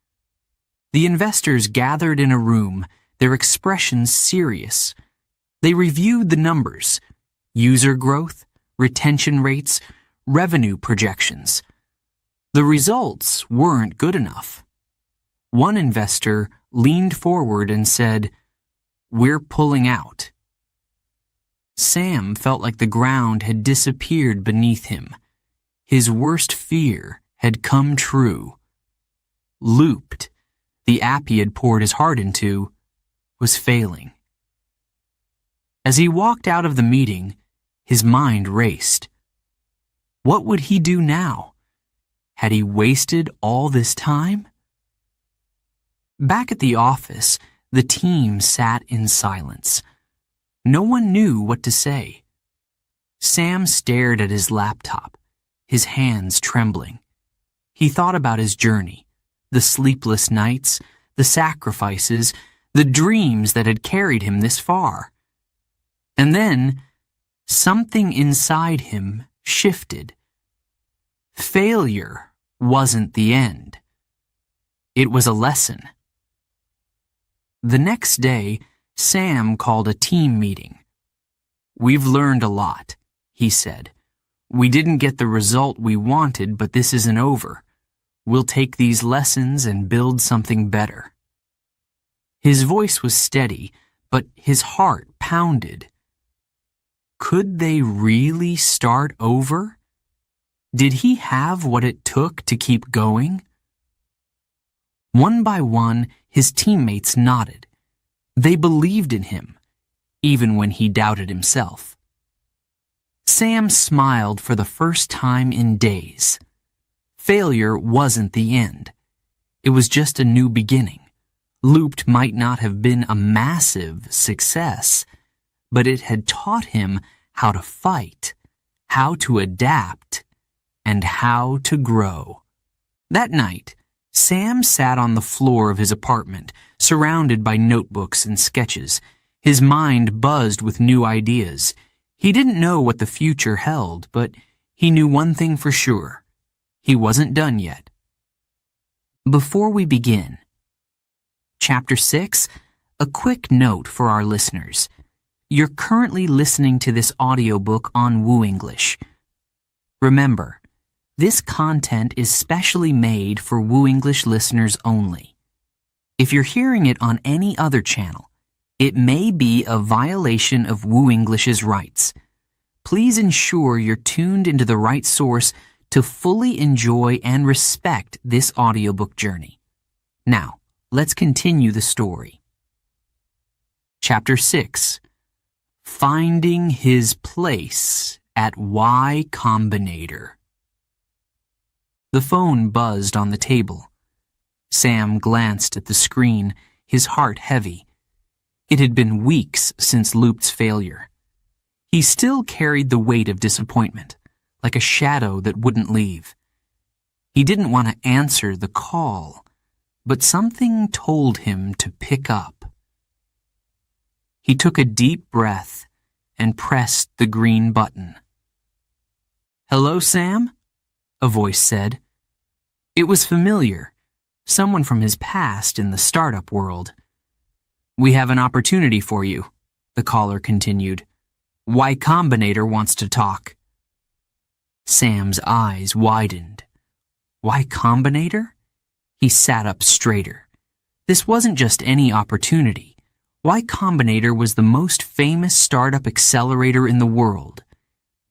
The investors gathered in a room, their expressions serious. They reviewed the numbers: user growth, retention rates, revenue projections. The results weren't good enough. One investor leaned forward and said, "We're pulling out." Sam felt like the ground had disappeared beneath him. His worst fear had come true. Looped, the app he had poured his heart into, was failing. As he walked out of the meeting, his mind raced. What would he do now? Had he wasted all this time? Back at the office, the team sat in silence. No one knew what to say. Sam stared at his laptop, his hands trembling. He thought about his journey, the sleepless nights, the sacrifices, the dreams that had carried him this far. And then, something inside him shifted. Failure wasn't the end. It was a lesson. The next day, Sam called a team meeting. "We've learned a lot," he said. "We didn't get the result we wanted, but this isn't over. We'll take these lessons and build something better." His voice was steady, but his heart pounded. Could they really start over? Did he have what it took to keep going? One by one, his teammates nodded. They believed in him, even when he doubted himself. Sam smiled for the first time in days. Failure wasn't the end. It was just a new beginning. Looped might not have been a massive success, but it had taught him how to fight, how to adapt, and how to grow. That night, Sam sat on the floor of his apartment, surrounded by notebooks and sketches. His mind buzzed with new ideas. He didn't know what the future held, but he knew one thing for sure. He wasn't done yet. Before we begin, Chapter 6, a quick note for our listeners. You're currently listening to this audiobook on WooEnglish. Remember, this content is specially made for WooEnglish listeners only. If you're hearing it on any other channel, it may be a violation of WooEnglish's rights. Please ensure you're tuned into the right source to fully enjoy and respect this audiobook journey. Now, let's continue the story. Chapter 6. Finding his place at Y Combinator. The phone buzzed on the table. Sam glanced at the screen, his heart heavy. It had been weeks since Loop's failure. He still carried the weight of disappointment, like a shadow that wouldn't leave. He didn't want to answer the call, but something told him to pick up. He took a deep breath and pressed the green button. "Hello, Sam?" a voice said. It was familiar, someone from his past in the startup world. "We have an opportunity for you," the caller continued. "Y Combinator wants to talk." Sam's eyes widened. Y Combinator? He sat up straighter. This wasn't just any opportunity. Y Combinator was the most famous startup accelerator in the world.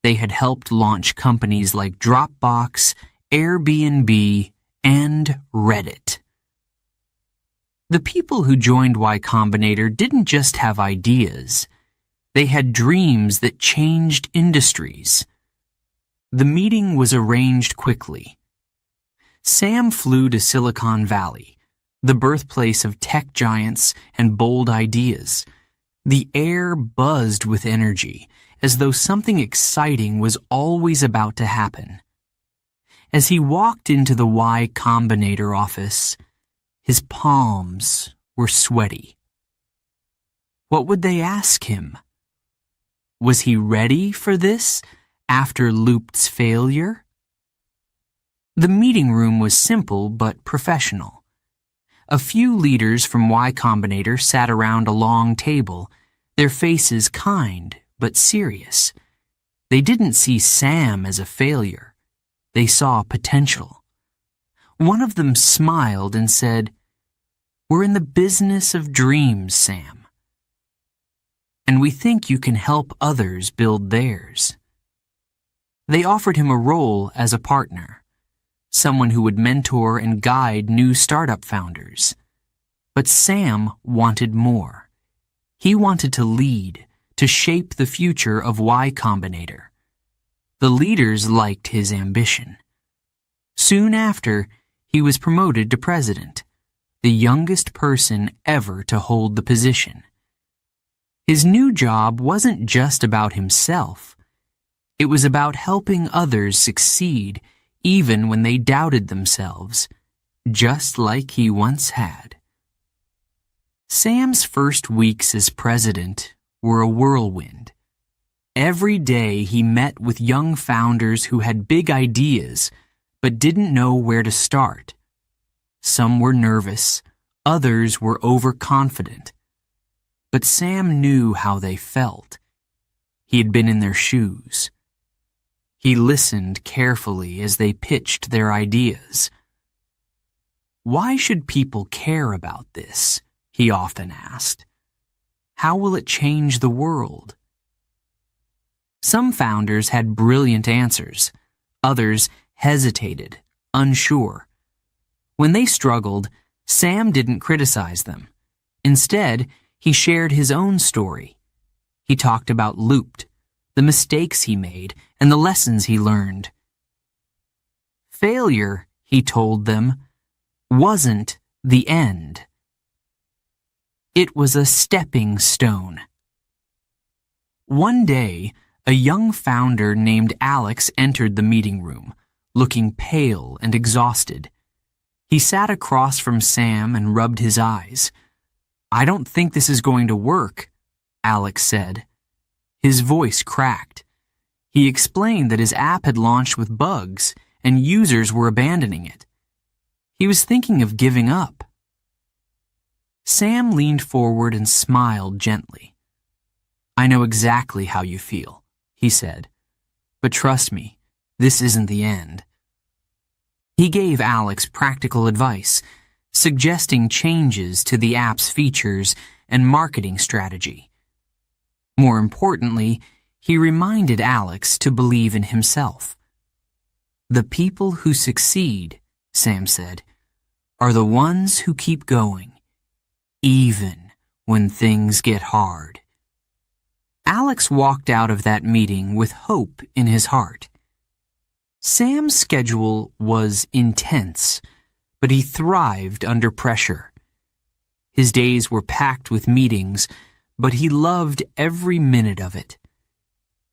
They had helped launch companies like Dropbox, Airbnb, and Reddit. The people who joined Y Combinator didn't just have ideas. They had dreams that changed industries. The meeting was arranged quickly. Sam flew to Silicon Valley, the birthplace of tech giants and bold ideas. The air buzzed with energy, as though something exciting was always about to happen. As he walked into the Y Combinator office, his palms were sweaty. What would they ask him? Was he ready for this after Loop's failure? The meeting room was simple but professional. A few leaders from Y Combinator sat around a long table, their faces kind but serious. They didn't see Sam as a failure. They saw potential. One of them smiled and said, "We're in the business of dreams, Sam. And we think you can help others build theirs." They offered him a role as a partner, someone who would mentor and guide new startup founders. But Sam wanted more. He wanted to lead, to shape the future of Y Combinator. The leaders liked his ambition. Soon after, he was promoted to president, the youngest person ever to hold the position. His new job wasn't just about himself. It was about helping others succeed even when they doubted themselves, just like he once had. Sam's first weeks as president were a whirlwind. Every day he met with young founders who had big ideas but didn't know where to start. Some were nervous, others were overconfident. But Sam knew how they felt. He had been in their shoes. He listened carefully as they pitched their ideas. "Why should people care about this?" he often asked. "How will it change the world?" Some founders had brilliant answers. Others hesitated, unsure. When they struggled, Sam didn't criticize them. Instead, he shared his own story. He talked about Looped, the mistakes he made, and the lessons he learned. Failure, he told them, wasn't the end. It was a stepping stone. One day, a young founder named Alex entered the meeting room, looking pale and exhausted. He sat across from Sam and rubbed his eyes. "I don't think this is going to work," Alex said. His voice cracked. He explained that his app had launched with bugs and users were abandoning it. He was thinking of giving up. Sam leaned forward and smiled gently. "I know exactly how you feel," he said. "But trust me, this isn't the end." He gave Alex practical advice, suggesting changes to the app's features and marketing strategy. More importantly, he reminded Alex to believe in himself. "The people who succeed," Sam said, "are the ones who keep going, even when things get hard." Alex walked out of that meeting with hope in his heart. Sam's schedule was intense, but he thrived under pressure. His days were packed with meetings, but he loved every minute of it.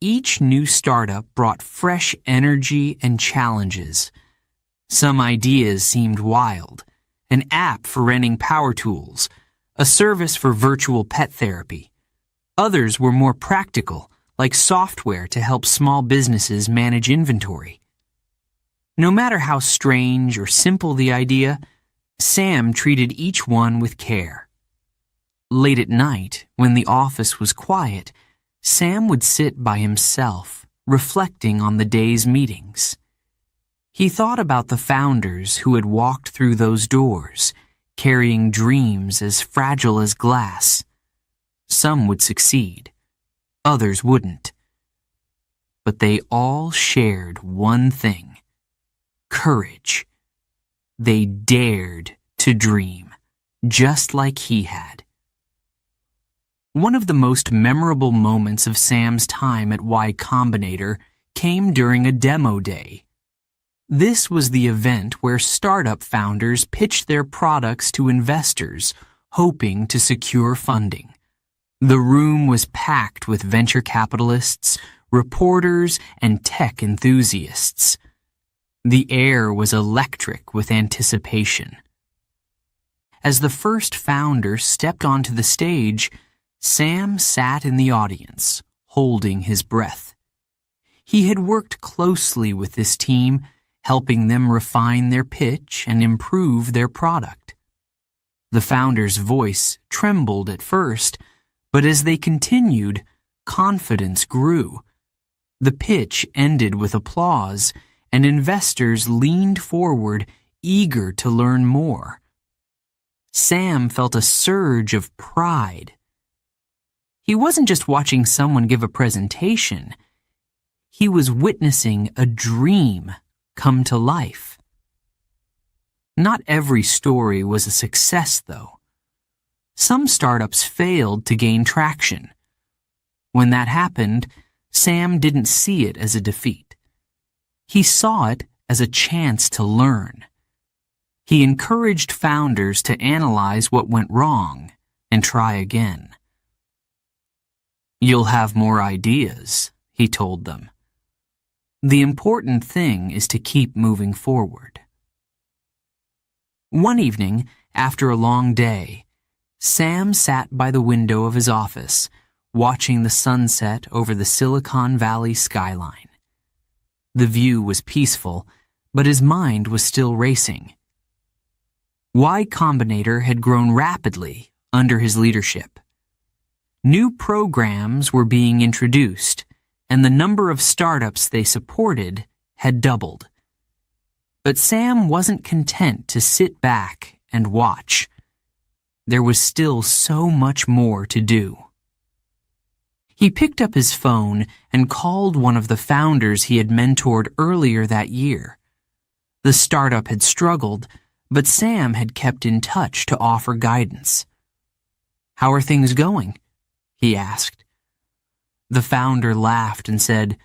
Each new startup brought fresh energy and challenges. Some ideas seemed wild: an app for renting power tools, a service for virtual pet therapy. Others were more practical, like software to help small businesses manage inventory. No matter how strange or simple the idea, Sam treated each one with care. Late at night, when the office was quiet, Sam would sit by himself, reflecting on the day's meetings. He thought about the founders who had walked through those doors, carrying dreams as fragile as glass. Some would succeed, others wouldn't. But they all shared one thing: courage. They dared to dream, just like he had. One of the most memorable moments of Sam's time at Y Combinator came during a demo day. This was the event where startup founders pitched their products to investors, hoping to secure funding. The room was packed with venture capitalists, reporters, and tech enthusiasts. The air was electric with anticipation. As the first founder stepped onto the stage, Sam sat in the audience, holding his breath. He had worked closely with this team, helping them refine their pitch and improve their product. The founder's voice trembled at first, but as they continued, confidence grew. The pitch ended with applause, and investors leaned forward, eager to learn more. Sam felt a surge of pride. He wasn't just watching someone give a presentation. He was witnessing a dream come to life. Not every story was a success, though. Some startups failed to gain traction. When that happened, Sam didn't see it as a defeat. He saw it as a chance to learn. He encouraged founders to analyze what went wrong and try again. "You'll have more ideas," he told them. "The important thing is to keep moving forward." One evening, after a long day, Sam sat by the window of his office, watching the sunset over the Silicon Valley skyline. The view was peaceful, but his mind was still racing. Y Combinator had grown rapidly under his leadership. New programs were being introduced, and the number of startups they supported had doubled. But Sam wasn't content to sit back and watch. There was still so much more to do. He picked up his phone and called one of the founders he had mentored earlier that year. The startup had struggled, but Sam had kept in touch to offer guidance. "How are things going?" he asked. The founder laughed and said,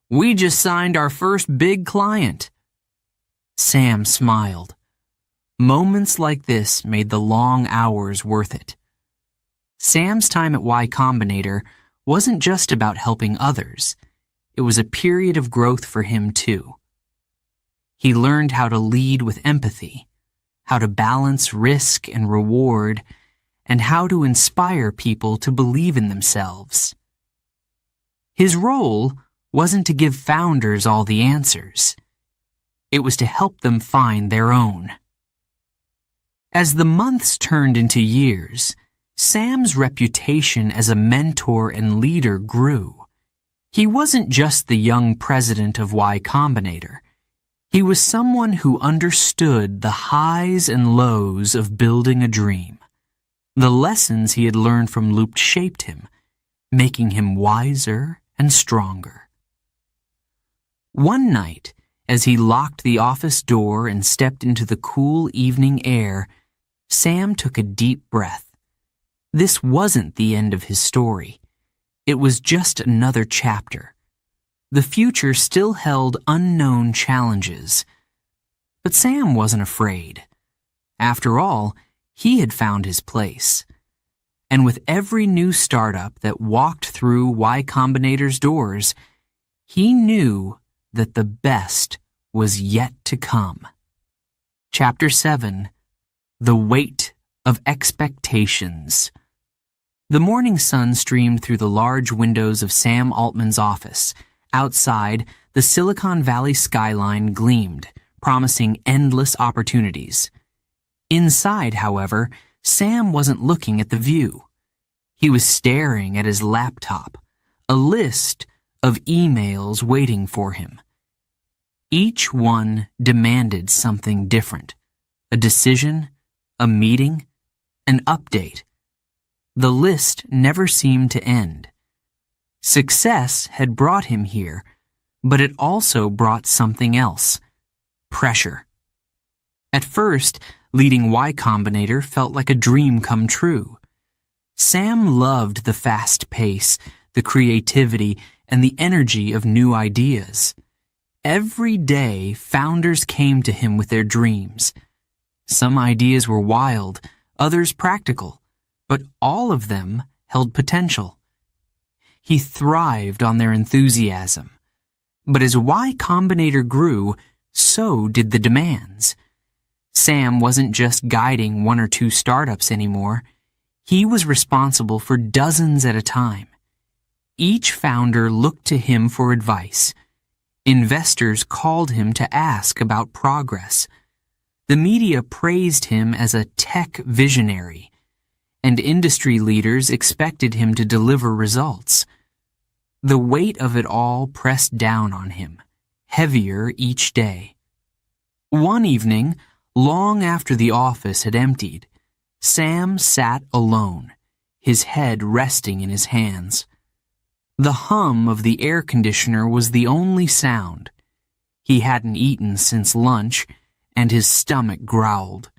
"We just signed our first big client." Sam smiled. Moments like this made the long hours worth it. Sam's time at Y Combinator wasn't just about helping others. It was a period of growth for him, too. He learned how to lead with empathy, how to balance risk and reward, and how to inspire people to believe in themselves. His role wasn't to give founders all the answers. It was to help them find their own. As the months turned into years, Sam's reputation as a mentor and leader grew. He wasn't just the young president of Y Combinator. He was someone who understood the highs and lows of building a dream. The lessons he had learned from Loop shaped him, making him wiser and stronger. One night, As he locked the office door and stepped into the cool evening air, Sam took a deep breath. This wasn't the end of his story. It was just another chapter. The future still held unknown challenges. But Sam wasn't afraid. After all, he had found his place. And with every new startup that walked through Y Combinator's doors, he knew that the best was yet to come. Chapter 7. The Weight of Expectations. The morning sun streamed through the large windows of Sam Altman's office. Outside, the Silicon Valley skyline gleamed, promising endless opportunities. Inside, however, Sam wasn't looking at the view. He was staring at his laptop, a list of emails waiting for him. Each one demanded something different: a decision, a meeting, an update. The list never seemed to end. Success had brought him here, but it also brought something else: pressure. At first, leading Y Combinator felt like a dream come true. Sam loved the fast pace, the creativity, and the energy of new ideas. Every day, founders came to him with their dreams. Some ideas were wild, others practical, but all of them held potential. He thrived on their enthusiasm. But as Y Combinator grew, so did the demands. Sam wasn't just guiding one or two startups anymore. He was responsible for dozens at a time. Each founder looked to him for advice. Investors called him to ask about progress. The media praised him as a tech visionary, and industry leaders expected him to deliver results. The weight of it all pressed down on him, heavier each day. One evening, long after the office had emptied, Sam sat alone, his head resting in his hands. The hum of the air conditioner was the only sound. He hadn't eaten since lunch, and his stomach growled.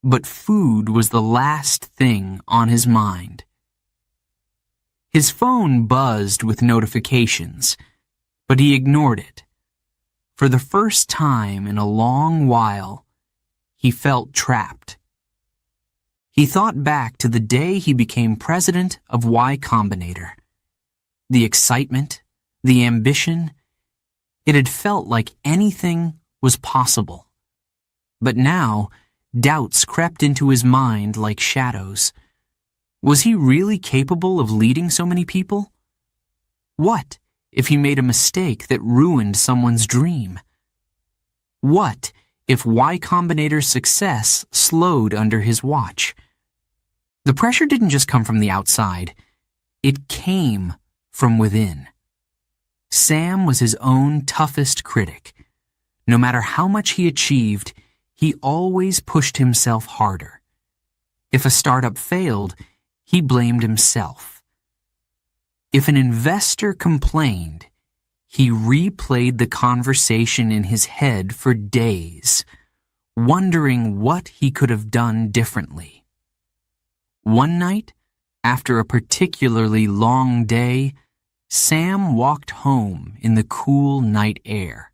But food was the last thing on his mind. His phone buzzed with notifications, but he ignored it. For the first time in a long while, he felt trapped. He thought back to the day he became president of Y Combinator. The excitement, the ambition, it had felt like anything was possible. But now, doubts crept into his mind like shadows. Was he really capable of leading so many people? What if he made a mistake that ruined someone's dream? What if Y Combinator's success slowed under his watch? The pressure didn't just come from the outside. It came from within. Sam was his own toughest critic. No matter how much he achieved, he always pushed himself harder. If a startup failed, he blamed himself. If an investor complained, he replayed the conversation in his head for days, wondering what he could have done differently. One night, after a particularly long day, Sam walked home in the cool night air.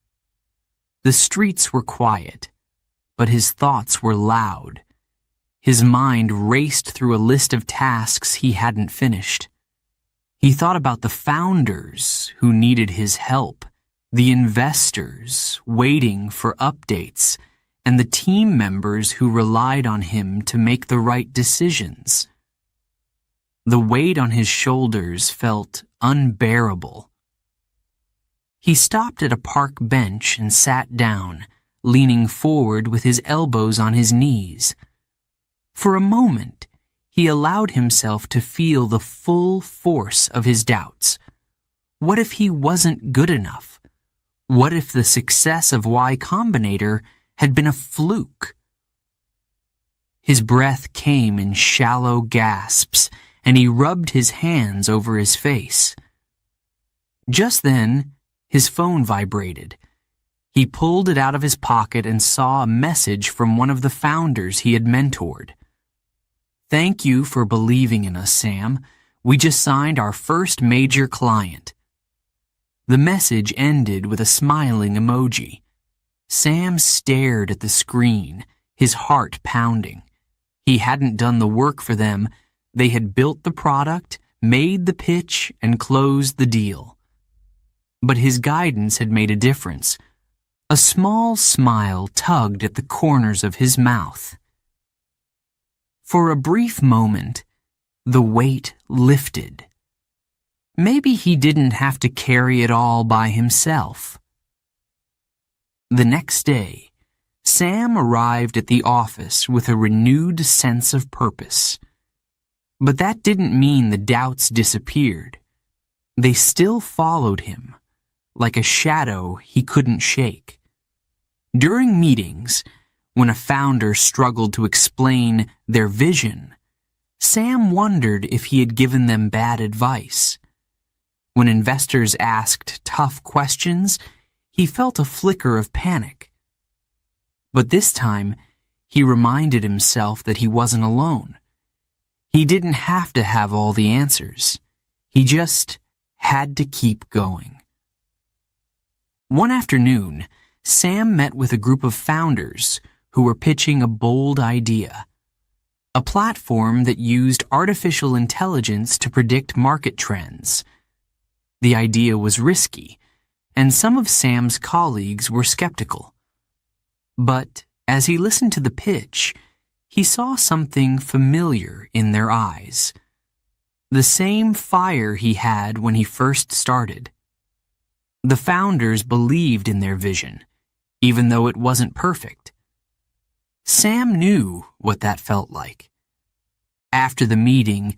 The streets were quiet, but his thoughts were loud. His mind raced through a list of tasks he hadn't finished. He thought about the founders who needed his help, the investors waiting for updates, and the team members who relied on him to make the right decisions. The weight on his shoulders felt unbearable. He stopped at a park bench and sat down, leaning forward with his elbows on his knees. For a moment, he allowed himself to feel the full force of his doubts. What if he wasn't good enough? What if the success of Y Combinator had been a fluke? His breath came in shallow gasps, and he rubbed his hands over his face. Just then, his phone vibrated. He pulled it out of his pocket and saw a message from one of the founders he had mentored. "Thank you for believing in us, Sam. We just signed our first major client." The message ended with a smiling emoji. Sam stared at the screen, his heart pounding. He hadn't done the work for them. They had built the product, made the pitch, and closed the deal. But his guidance had made a difference. A small smile tugged at the corners of his mouth. For a brief moment, the weight lifted. Maybe he didn't have to carry it all by himself. The next day, Sam arrived at the office with a renewed sense of purpose. But that didn't mean the doubts disappeared. They still followed him, like a shadow he couldn't shake. During meetings, when a founder struggled to explain their vision, Sam wondered if he had given them bad advice. When investors asked tough questions, he felt a flicker of panic. But this time, he reminded himself that he wasn't alone. He didn't have to have all the answers. He just had to keep going. One afternoon, Sam met with a group of founders who were pitching a bold idea. A platform that used artificial intelligence to predict market trends. The idea was risky, and some of Sam's colleagues were skeptical. But as he listened to the pitch, he saw something familiar in their eyes. The same fire he had when he first started. The founders believed in their vision, even though it wasn't perfect. Sam knew what that felt like. After the meeting,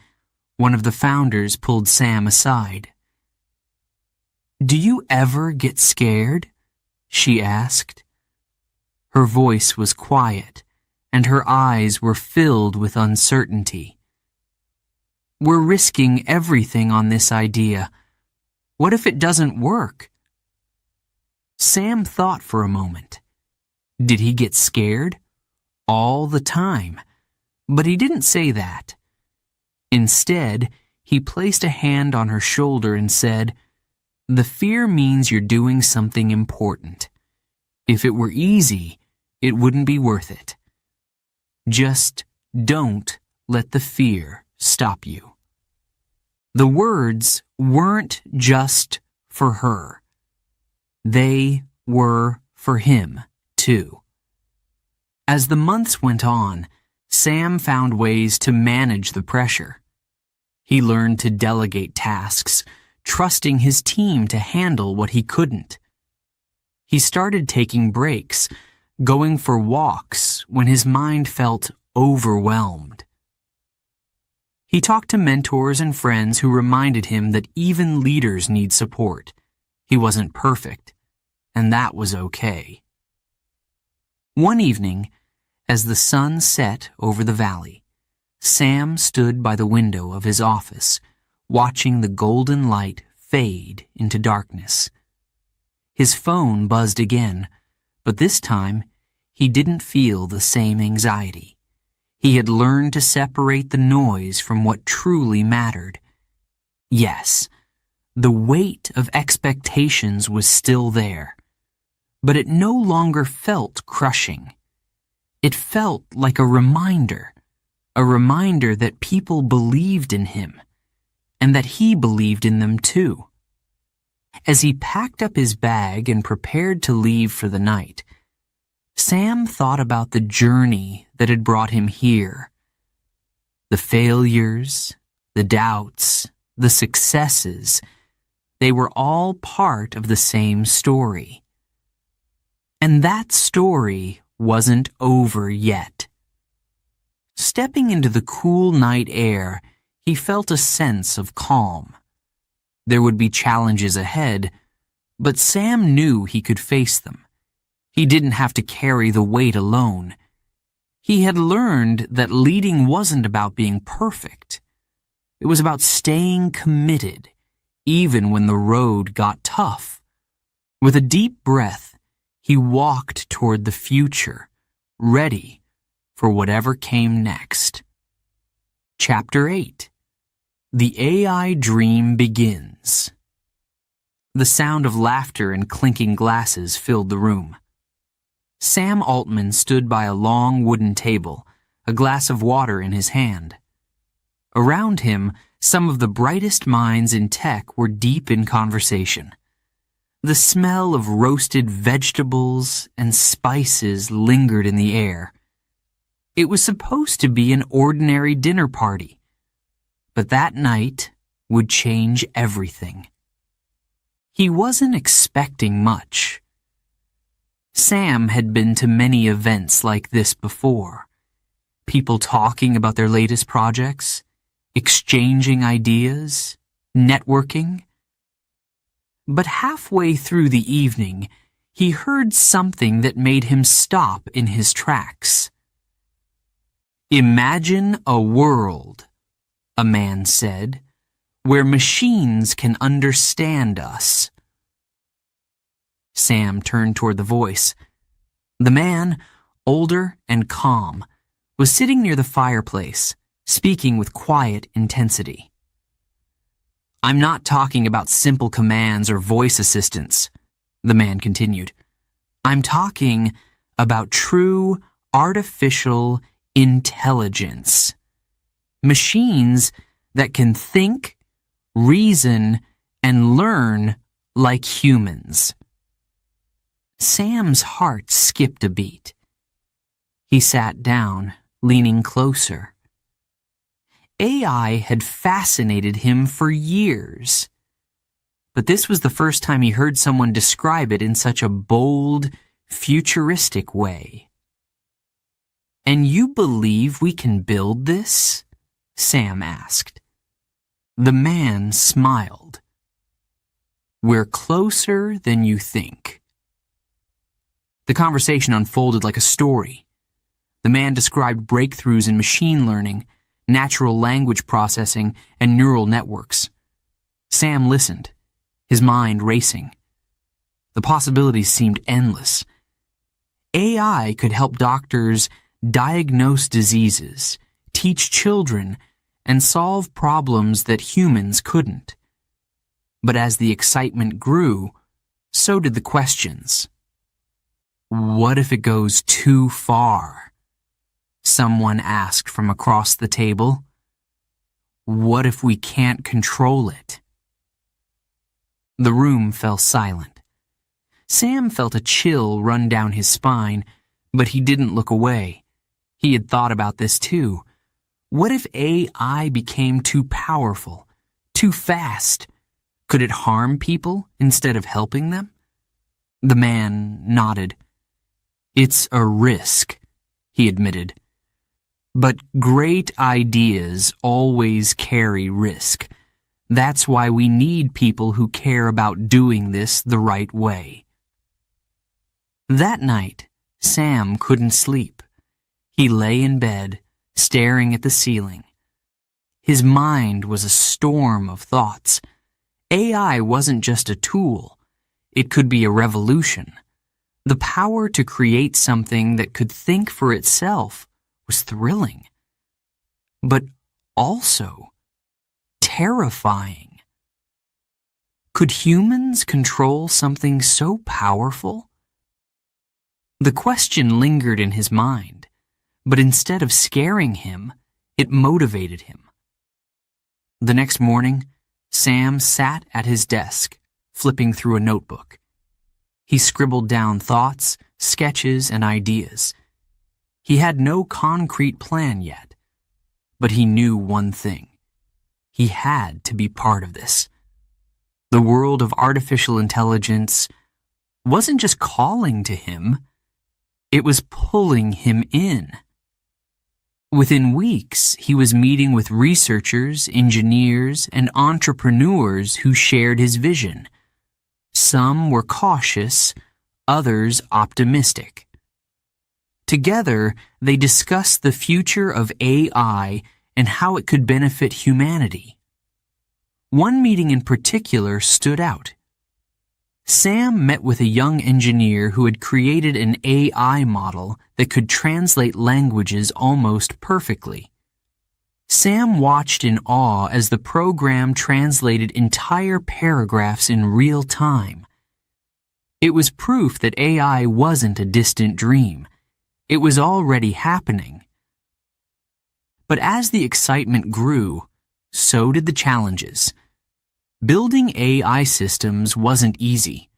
one of the founders pulled Sam aside. "Do you ever get scared?" she asked. Her voice was quiet, and her eyes were filled with uncertainty. "We're risking everything on this idea. What if it doesn't work?" Sam thought for a moment. Did he get scared? All the time. But he didn't say that. Instead, he placed a hand on her shoulder and said, "The fear means you're doing something important. If it were easy, it wouldn't be worth it. Just don't let the fear stop you." The words weren't just for her. They were for him, too. As the months went on, Sam found ways to manage the pressure. He learned to delegate tasks, trusting his team to handle what he couldn't. He started taking breaks, going for walks when his mind felt overwhelmed. He talked to mentors and friends who reminded him that even leaders need support. He wasn't perfect, and that was okay. One evening, as the sun set over the valley, Sam stood by the window of his office, watching the golden light fade into darkness. His phone buzzed again, but this time he didn't feel the same anxiety. He had learned to separate the noise from what truly mattered. Yes, the weight of expectations was still there, but it no longer felt crushing. It felt like a reminder that people believed in him, and that he believed in them too. As he packed up his bag and prepared to leave for the night, Sam thought about the journey that had brought him here. The failures, the doubts, the successes, they were all part of the same story. And that story wasn't over yet. Stepping into the cool night air, he felt a sense of calm. There would be challenges ahead, but Sam knew he could face them. He didn't have to carry the weight alone. He had learned that leading wasn't about being perfect. It was about staying committed, even when the road got tough. With a deep breath, he walked toward the future, ready for whatever came next. Chapter 8. The AI Dream Begins. The sound of laughter and clinking glasses filled the room. Sam Altman stood by a long wooden table, a glass of water in his hand. Around him, some of the brightest minds in tech were deep in conversation. The smell of roasted vegetables and spices lingered in the air. It was supposed to be an ordinary dinner party, but that night would change everything. He wasn't expecting much. Sam had been to many events like this before. People talking about their latest projects, exchanging ideas, networking. But halfway through the evening, he heard something that made him stop in his tracks. "Imagine a world," a man said, "where machines can understand us." Sam turned toward the voice. The man, older and calm, was sitting near the fireplace, speaking with quiet intensity. "I'm not talking about simple commands or voice assistants," the man continued. "I'm talking about true artificial intelligence. Machines that can think, reason, and learn like humans." Sam's heart skipped a beat. He sat down, leaning closer. AI had fascinated him for years, but this was the first time he heard someone describe it in such a bold, futuristic way. "And you believe we can build this?" Sam asked. The man smiled. "We're closer than you think." The conversation unfolded like a story. The man described breakthroughs in machine learning, natural language processing, and neural networks. Sam listened, his mind racing. The possibilities seemed endless. AI could help doctors diagnose diseases, teach children, and solve problems that humans couldn't. But as the excitement grew, so did the questions. "What if it goes too far?" someone asked from across the table. "What if we can't control it?" The room fell silent. Sam felt a chill run down his spine, but he didn't look away. He had thought about this too. What if AI became too powerful, too fast? Could it harm people instead of helping them? The man nodded. "It's a risk," he admitted. "But great ideas always carry risk. That's why we need people who care about doing this the right way." That night, Sam couldn't sleep. He lay in bed, staring at the ceiling. His mind was a storm of thoughts. AI wasn't just a tool. It could be a revolution. The power to create something that could think for itself was thrilling, but also terrifying. Could humans control something so powerful? The question lingered in his mind, but instead of scaring him, it motivated him. The next morning, Sam sat at his desk, flipping through a notebook. He scribbled down thoughts, sketches, and ideas. He had no concrete plan yet, but he knew one thing. He had to be part of this. The world of artificial intelligence wasn't just calling to him, it was pulling him in. Within weeks, he was meeting with researchers, engineers, and entrepreneurs who shared his vision. Some were cautious, others optimistic. Together, they discussed the future of AI and how it could benefit humanity. One meeting in particular stood out. Sam met with a young engineer who had created an AI model that could translate languages almost perfectly. Sam watched in awe as the program translated entire paragraphs in real time. It was proof that AI wasn't a distant dream. It was already happening. But as the excitement grew, so did the challenges. Building AI systems wasn't easy.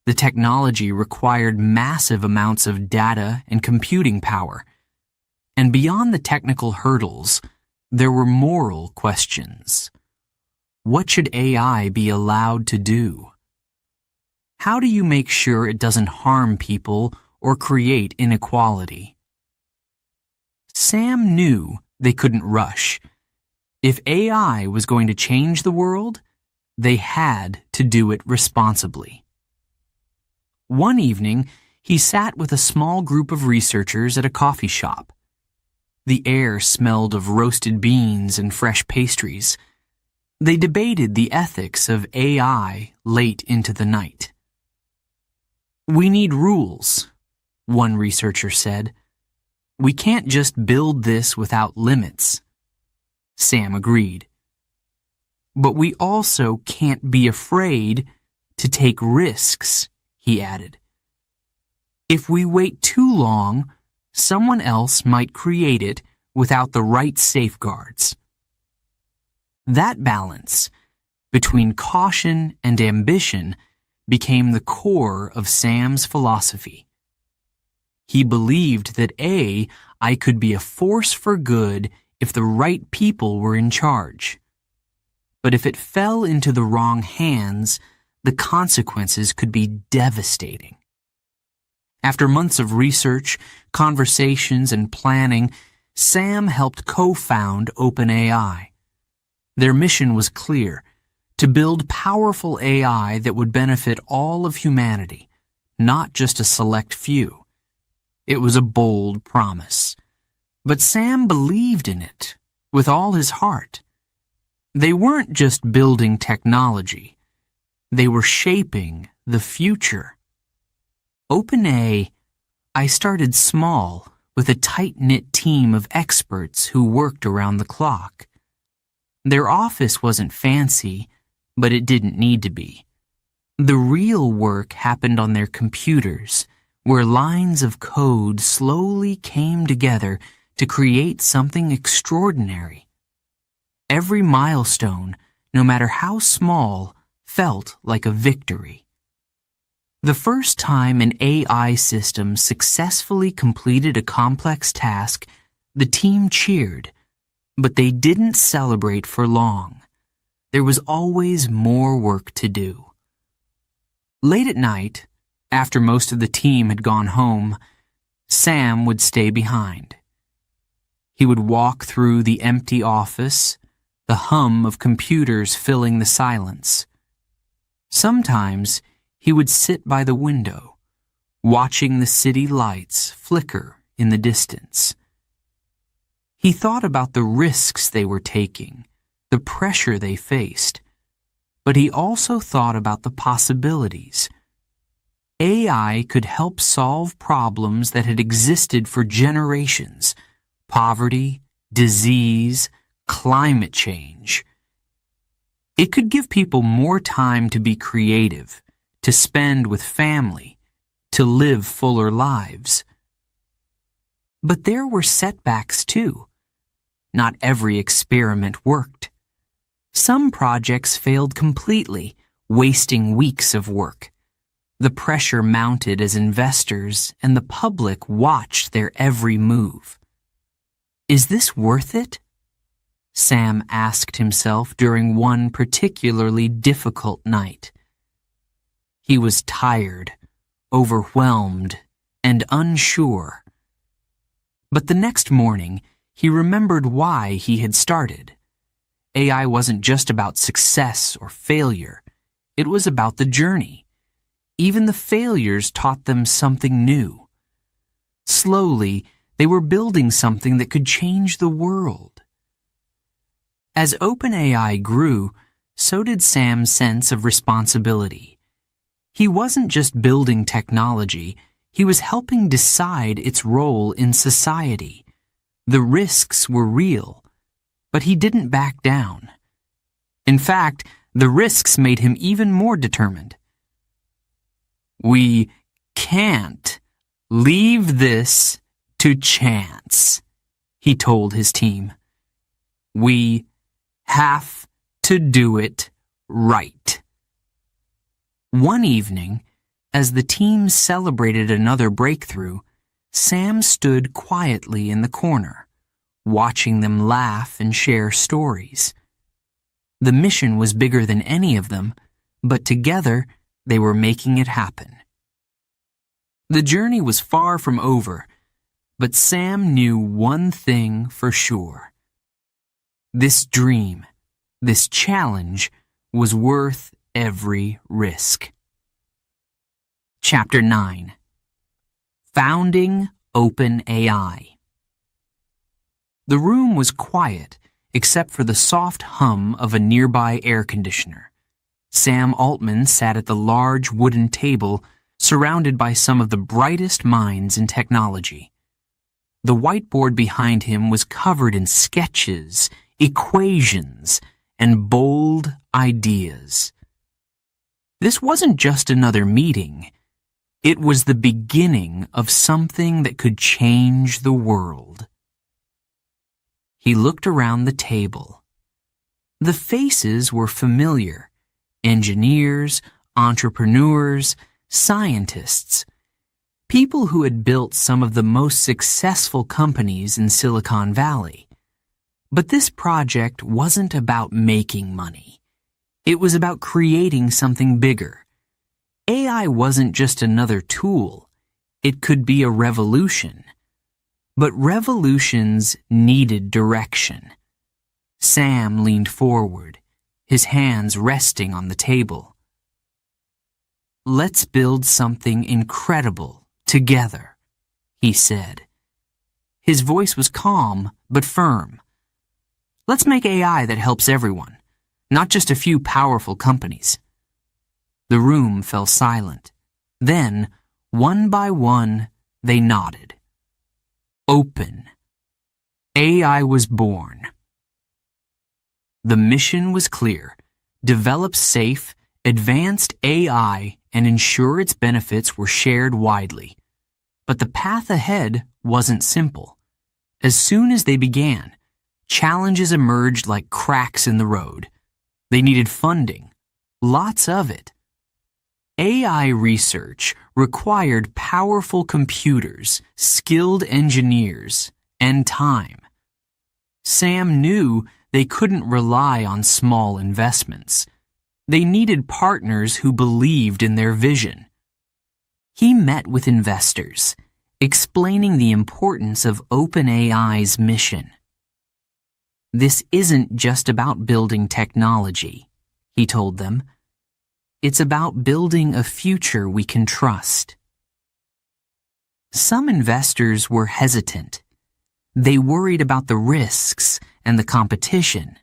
The technology required massive amounts of data and computing power. And beyond the technical hurdles, there were moral questions. What should AI be allowed to do? How do you make sure it doesn't harm people or create inequality? Sam knew they couldn't rush. If AI was going to change the world, they had to do it responsibly. One evening, he sat with a small group of researchers at a coffee shop. The air smelled of roasted beans and fresh pastries. They debated the ethics of AI late into the night. "We need rules," one researcher said. "We can't just build this without limits." Sam agreed. "But we also can't be afraid to take risks," he added. "If we wait too long, someone else might create it without the right safeguards." That balance between caution and ambition became the core of Sam's philosophy. He believed that AI could be a force for good if the right people were in charge. But if it fell into the wrong hands, the consequences could be devastating. After months of research, conversations, and planning, Sam helped co-found OpenAI. Their mission was clear: to build powerful AI that would benefit all of humanity, not just a select few. It was a bold promise. But Sam believed in it with all his heart. They weren't just building technology. They were shaping the future. OpenAI started small with a tight-knit team of experts who worked around the clock. Their office wasn't fancy, but it didn't need to be. The real work happened on their computers, where lines of code slowly came together to create something extraordinary. Every milestone, no matter how small, felt like a victory. The first time an AI system successfully completed a complex task, the team cheered, but they didn't celebrate for long. There was always more work to do. Late at night, after most of the team had gone home, Sam would stay behind. He would walk through the empty office, the hum of computers filling the silence. Sometimes he would sit by the window, watching the city lights flicker in the distance. He thought about the risks they were taking, the pressure they faced, but he also thought about the possibilities. AI could help solve problems that had existed for generations: poverty, disease, climate change. It could give people more time to be creative, to spend with family, to live fuller lives. But there were setbacks too. Not every experiment worked. Some projects failed completely, wasting weeks of work. The pressure mounted as investors and the public watched their every move. Is this worth it? Sam asked himself during one particularly difficult night. He was tired, overwhelmed, and unsure. But the next morning, he remembered why he had started. AI wasn't just about success or failure. It was about the journey. Even the failures taught them something new. Slowly, they were building something that could change the world. As OpenAI grew, so did Sam's sense of responsibility. He wasn't just building technology, he was helping decide its role in society. The risks were real, but he didn't back down. In fact, the risks made him even more determined. "We can't leave this to chance," he told his team. "We have to do it right." One evening, as the team celebrated another breakthrough, Sam stood quietly in the corner, watching them laugh and share stories. The mission was bigger than any of them, but together they were making it happen. The journey was far from over, but Sam knew one thing for sure. This dream, this challenge, was worth every risk. Chapter 9. Founding OpenAI. The room was quiet, except for the soft hum of a nearby air conditioner. Sam Altman sat at the large wooden table, surrounded by some of the brightest minds in technology. The whiteboard behind him was covered in sketches, equations, and bold ideas. This wasn't just another meeting. It was the beginning of something that could change the world. He looked around the table. The faces were familiar: engineers, entrepreneurs, scientists, people who had built some of the most successful companies in Silicon Valley. But this project wasn't about making money. It was about creating something bigger. AI wasn't just another tool. It could be a revolution. But revolutions needed direction. Sam leaned forward, his hands resting on the table. "Let's build something incredible together," he said. His voice was calm but firm. "Let's make AI that helps everyone, not just a few powerful companies." The room fell silent. Then, one by one, they nodded. Open. AI was born. The mission was clear: develop safe, advanced AI and ensure its benefits were shared widely. But the path ahead wasn't simple. As soon as they began, challenges emerged like cracks in the road. They needed funding, lots of it. AI research required powerful computers, skilled engineers, and time. Sam knew they couldn't rely on small investments. They needed partners who believed in their vision. He met with investors, explaining the importance of OpenAI's mission. "This isn't just about building technology," he told them. "It's about building a future we can trust." Some investors were hesitant. They worried about the risks and the competition.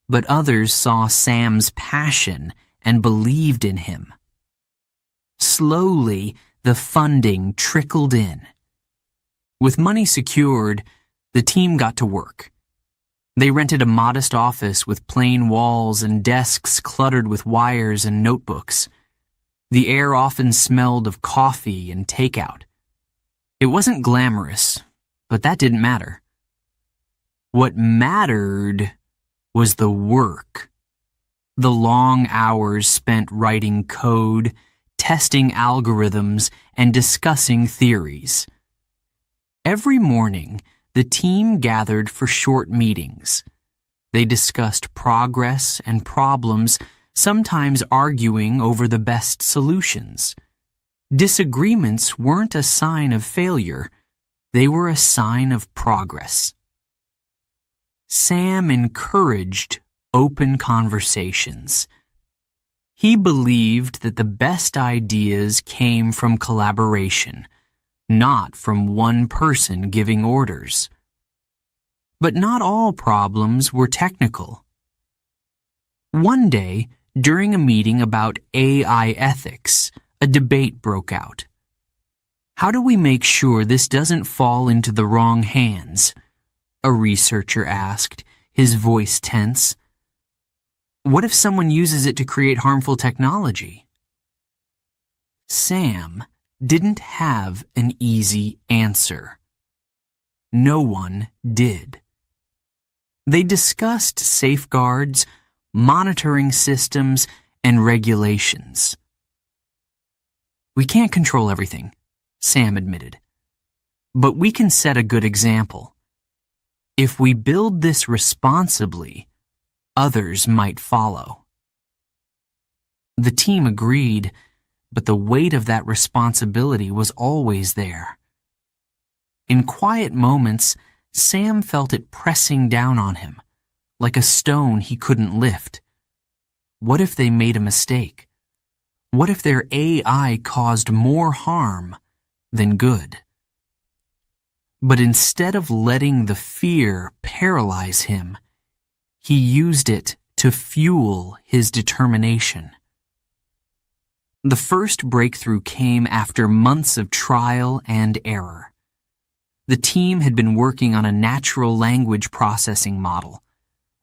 But others saw Sam's passion and believed in him. Slowly, the funding trickled in. With money secured, the team got to work. They rented a modest office with plain walls and desks cluttered with wires and notebooks. The air often smelled of coffee and takeout. It wasn't glamorous, but that didn't matter. What mattered was the work. The long hours spent writing code, testing algorithms, and discussing theories. Every morning, the team gathered for short meetings. They discussed progress and problems, sometimes arguing over the best solutions. Disagreements weren't a sign of failure. They were a sign of progress. Sam encouraged open conversations. He believed that the best ideas came from collaboration, not from one person giving orders. But not all problems were technical. One day, During a meeting about AI ethics, a debate broke out. How do we make sure this doesn't fall into the wrong hands? A researcher asked, his voice tense. What if someone uses it to create harmful technology? Sam didn't have an easy answer. No one did. They discussed safeguards, monitoring systems, and regulations. We can't control everything, Sam admitted. But we can set a good example. If we build this responsibly, others might follow. The team agreed, but the weight of that responsibility was always there. In quiet moments, Sam felt it pressing down on him, like a stone he couldn't lift. What if they made a mistake? What if their AI caused more harm than good? But instead of letting the fear paralyze him, he used it to fuel his determination. The first breakthrough came after months of trial and error. The team had been working on a natural language processing model,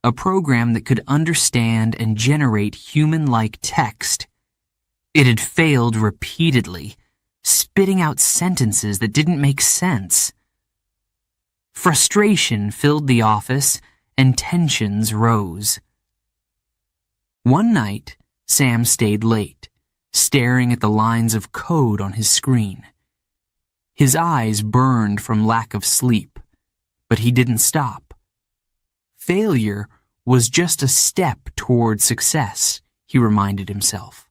a program that could understand and generate human-like text. It had failed repeatedly, spitting out sentences that didn't make sense. Frustration filled the office, and tensions rose. One night, Sam stayed late, staring at the lines of code on his screen. His eyes burned from lack of sleep, but he didn't stop. Failure was just a step toward success, he reminded himself.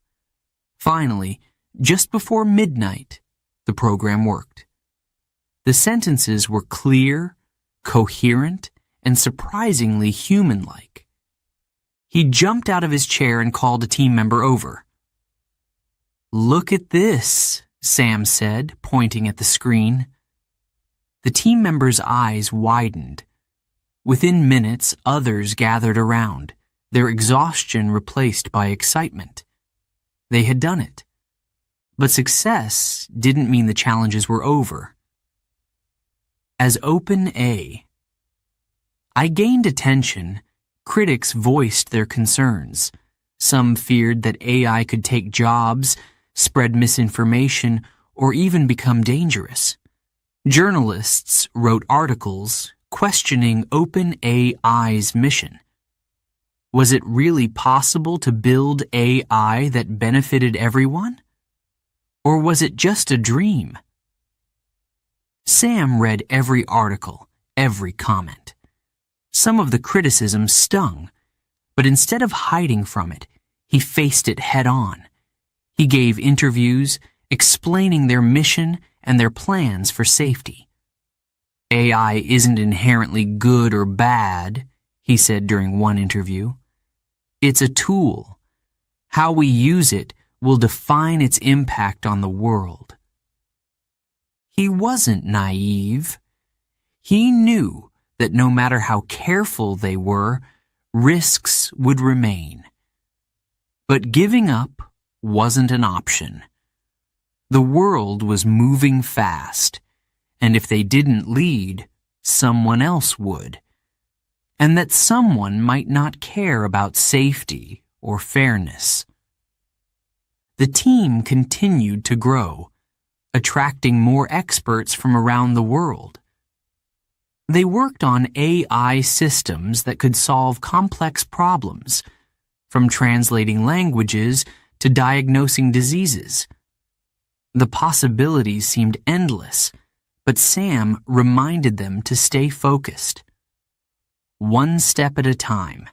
Finally, just before midnight, the program worked. The sentences were clear, coherent, and surprisingly human-like. He jumped out of his chair and called a team member over. "Look at this," Sam said, pointing at the screen. The team member's eyes widened. Within minutes, others gathered around, their exhaustion replaced by excitement. They had done it. But success didn't mean the challenges were over. As I gained attention, critics voiced their concerns. Some feared that AI could take jobs, spread misinformation, or even become dangerous. Journalists wrote articles questioning OpenAI's mission. Was it really possible to build AI that benefited everyone? Or was it just a dream? Sam read every article, every comment. Some of the criticism stung, but instead of hiding from it, he faced it head-on. He gave interviews, explaining their mission and their plans for safety. AI isn't inherently good or bad, he said during one interview. It's a tool. How we use it will define its impact on the world. He wasn't naive. He knew that no matter how careful they were, risks would remain. But giving up wasn't an option. The world was moving fast, and if they didn't lead, someone else would. And that someone might not care about safety or fairness. The team continued to grow, attracting more experts from around the world. They worked on AI systems that could solve complex problems, from translating languages to diagnosing diseases. The possibilities seemed endless, but Sam reminded them to stay focused. One step at a time,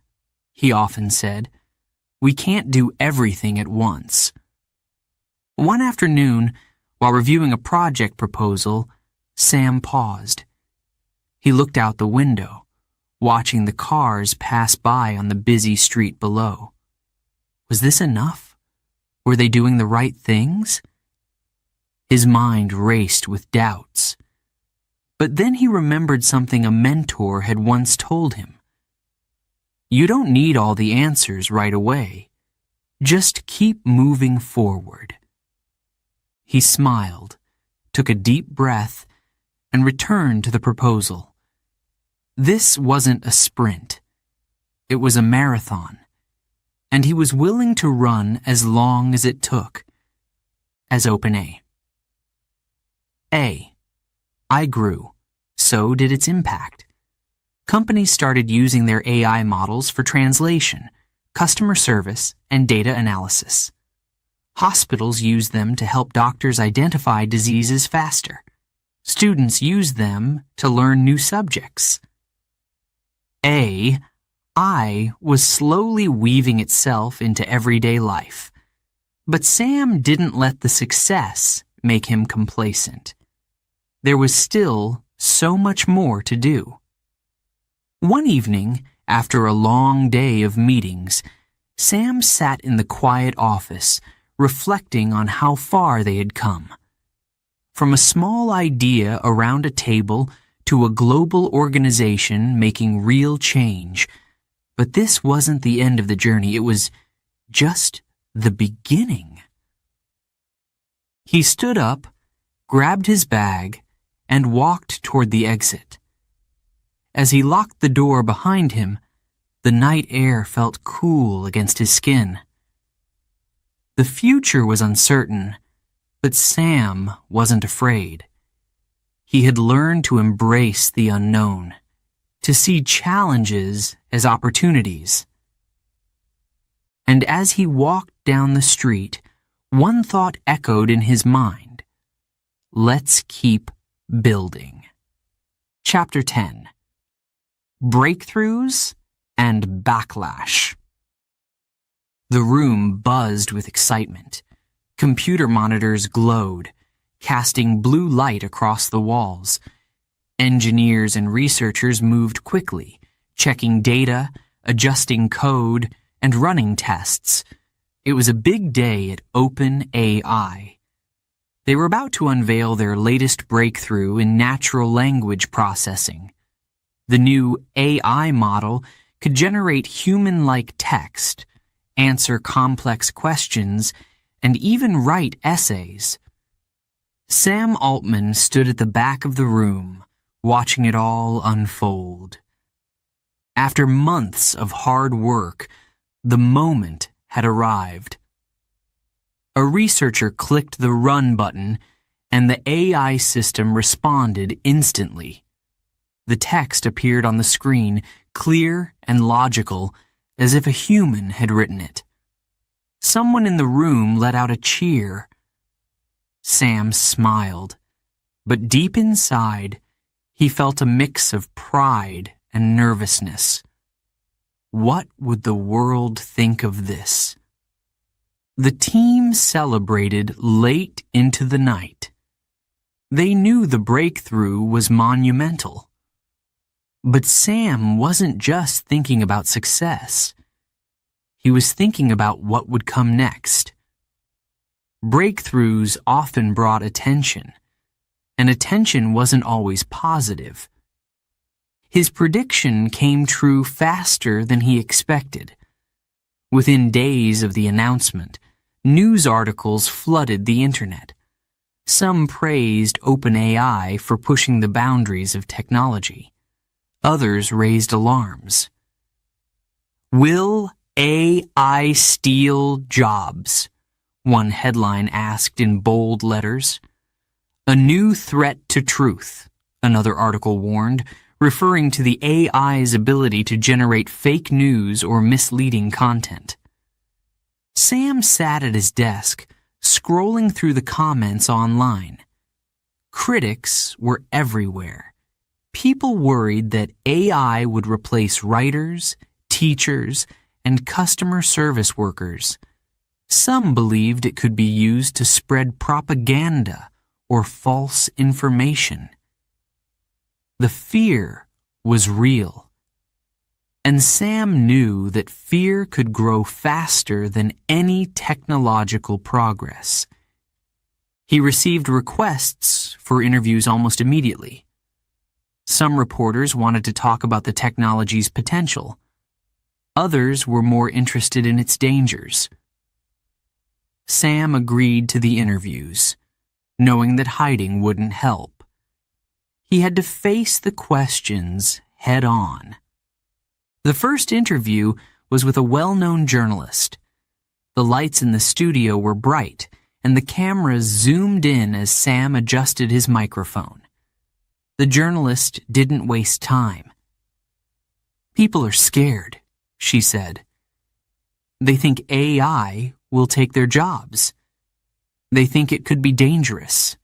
he often said. We can't do everything at once. One afternoon, while reviewing a project proposal, Sam paused. He looked out the window, watching the cars pass by on the busy street below. Was this enough? Were they doing the right things? His mind raced with doubts. But then he remembered something a mentor had once told him. You don't need all the answers right away. Just keep moving forward. He smiled, took a deep breath, and returned to the proposal. This wasn't a sprint. It was a marathon, and he was willing to run as long as it took. As open A. I grew. So did its impact. Companies started using their AI models for translation, customer service, and data analysis. Hospitals used them to help doctors identify diseases faster. Students used them to learn new subjects. AI was slowly weaving itself into everyday life. But Sam didn't let the success make him complacent. There was still so much more to do. One evening, after a long day of meetings, Sam sat in the quiet office, reflecting on how far they had come. From a small idea around a table to a global organization making real change. But this wasn't the end of the journey. It was just the beginning. He stood up, grabbed his bag, and walked toward the exit. As he locked the door behind him, the night air felt cool against his skin. The future was uncertain, but Sam wasn't afraid. He had learned to embrace the unknown, to see challenges as opportunities. And as he walked down the street, one thought echoed in his mind. Let's keep building. Chapter 10. Breakthroughs and Backlash. The room buzzed with excitement. Computer monitors glowed, casting blue light across the walls. Engineers and researchers moved quickly, checking data, adjusting code, and running tests. It was a big day at OpenAI. They were about to unveil their latest breakthrough in natural language processing. The new AI model could generate human-like text, answer complex questions, and even write essays. Sam Altman stood at the back of the room, watching it all unfold. After months of hard work, the moment had arrived. A researcher clicked the run button, and the AI system responded instantly. The text appeared on the screen, clear and logical, as if a human had written it. Someone in the room let out a cheer. Sam smiled, but deep inside, he felt a mix of pride and nervousness. What would the world think of this? The team celebrated late into the night. They knew the breakthrough was monumental. But Sam wasn't just thinking about success. He was thinking about what would come next. Breakthroughs often brought attention, and attention wasn't always positive. His prediction came true faster than he expected. Within days of the announcement, news articles flooded the internet. Some praised OpenAI for pushing the boundaries of technology. Others raised alarms. Will AI steal jobs? One headline asked in bold letters. A new threat to truth, another article warned, referring to the AI's ability to generate fake news or misleading content. Sam sat at his desk, scrolling through the comments online. Critics were everywhere. People worried that AI would replace writers, teachers, and customer service workers. Some believed it could be used to spread propaganda or false information. The fear was real. And Sam knew that fear could grow faster than any technological progress. He received requests for interviews almost immediately. Some reporters wanted to talk about the technology's potential. Others were more interested in its dangers. Sam agreed to the interviews, knowing that hiding wouldn't help. He had to face the questions head on. The first interview was with a well-known journalist. The lights in the studio were bright, and the cameras zoomed in as Sam adjusted his microphone. The journalist didn't waste time. "People are scared," she said. "They think AI will take their jobs. They think it could be dangerous.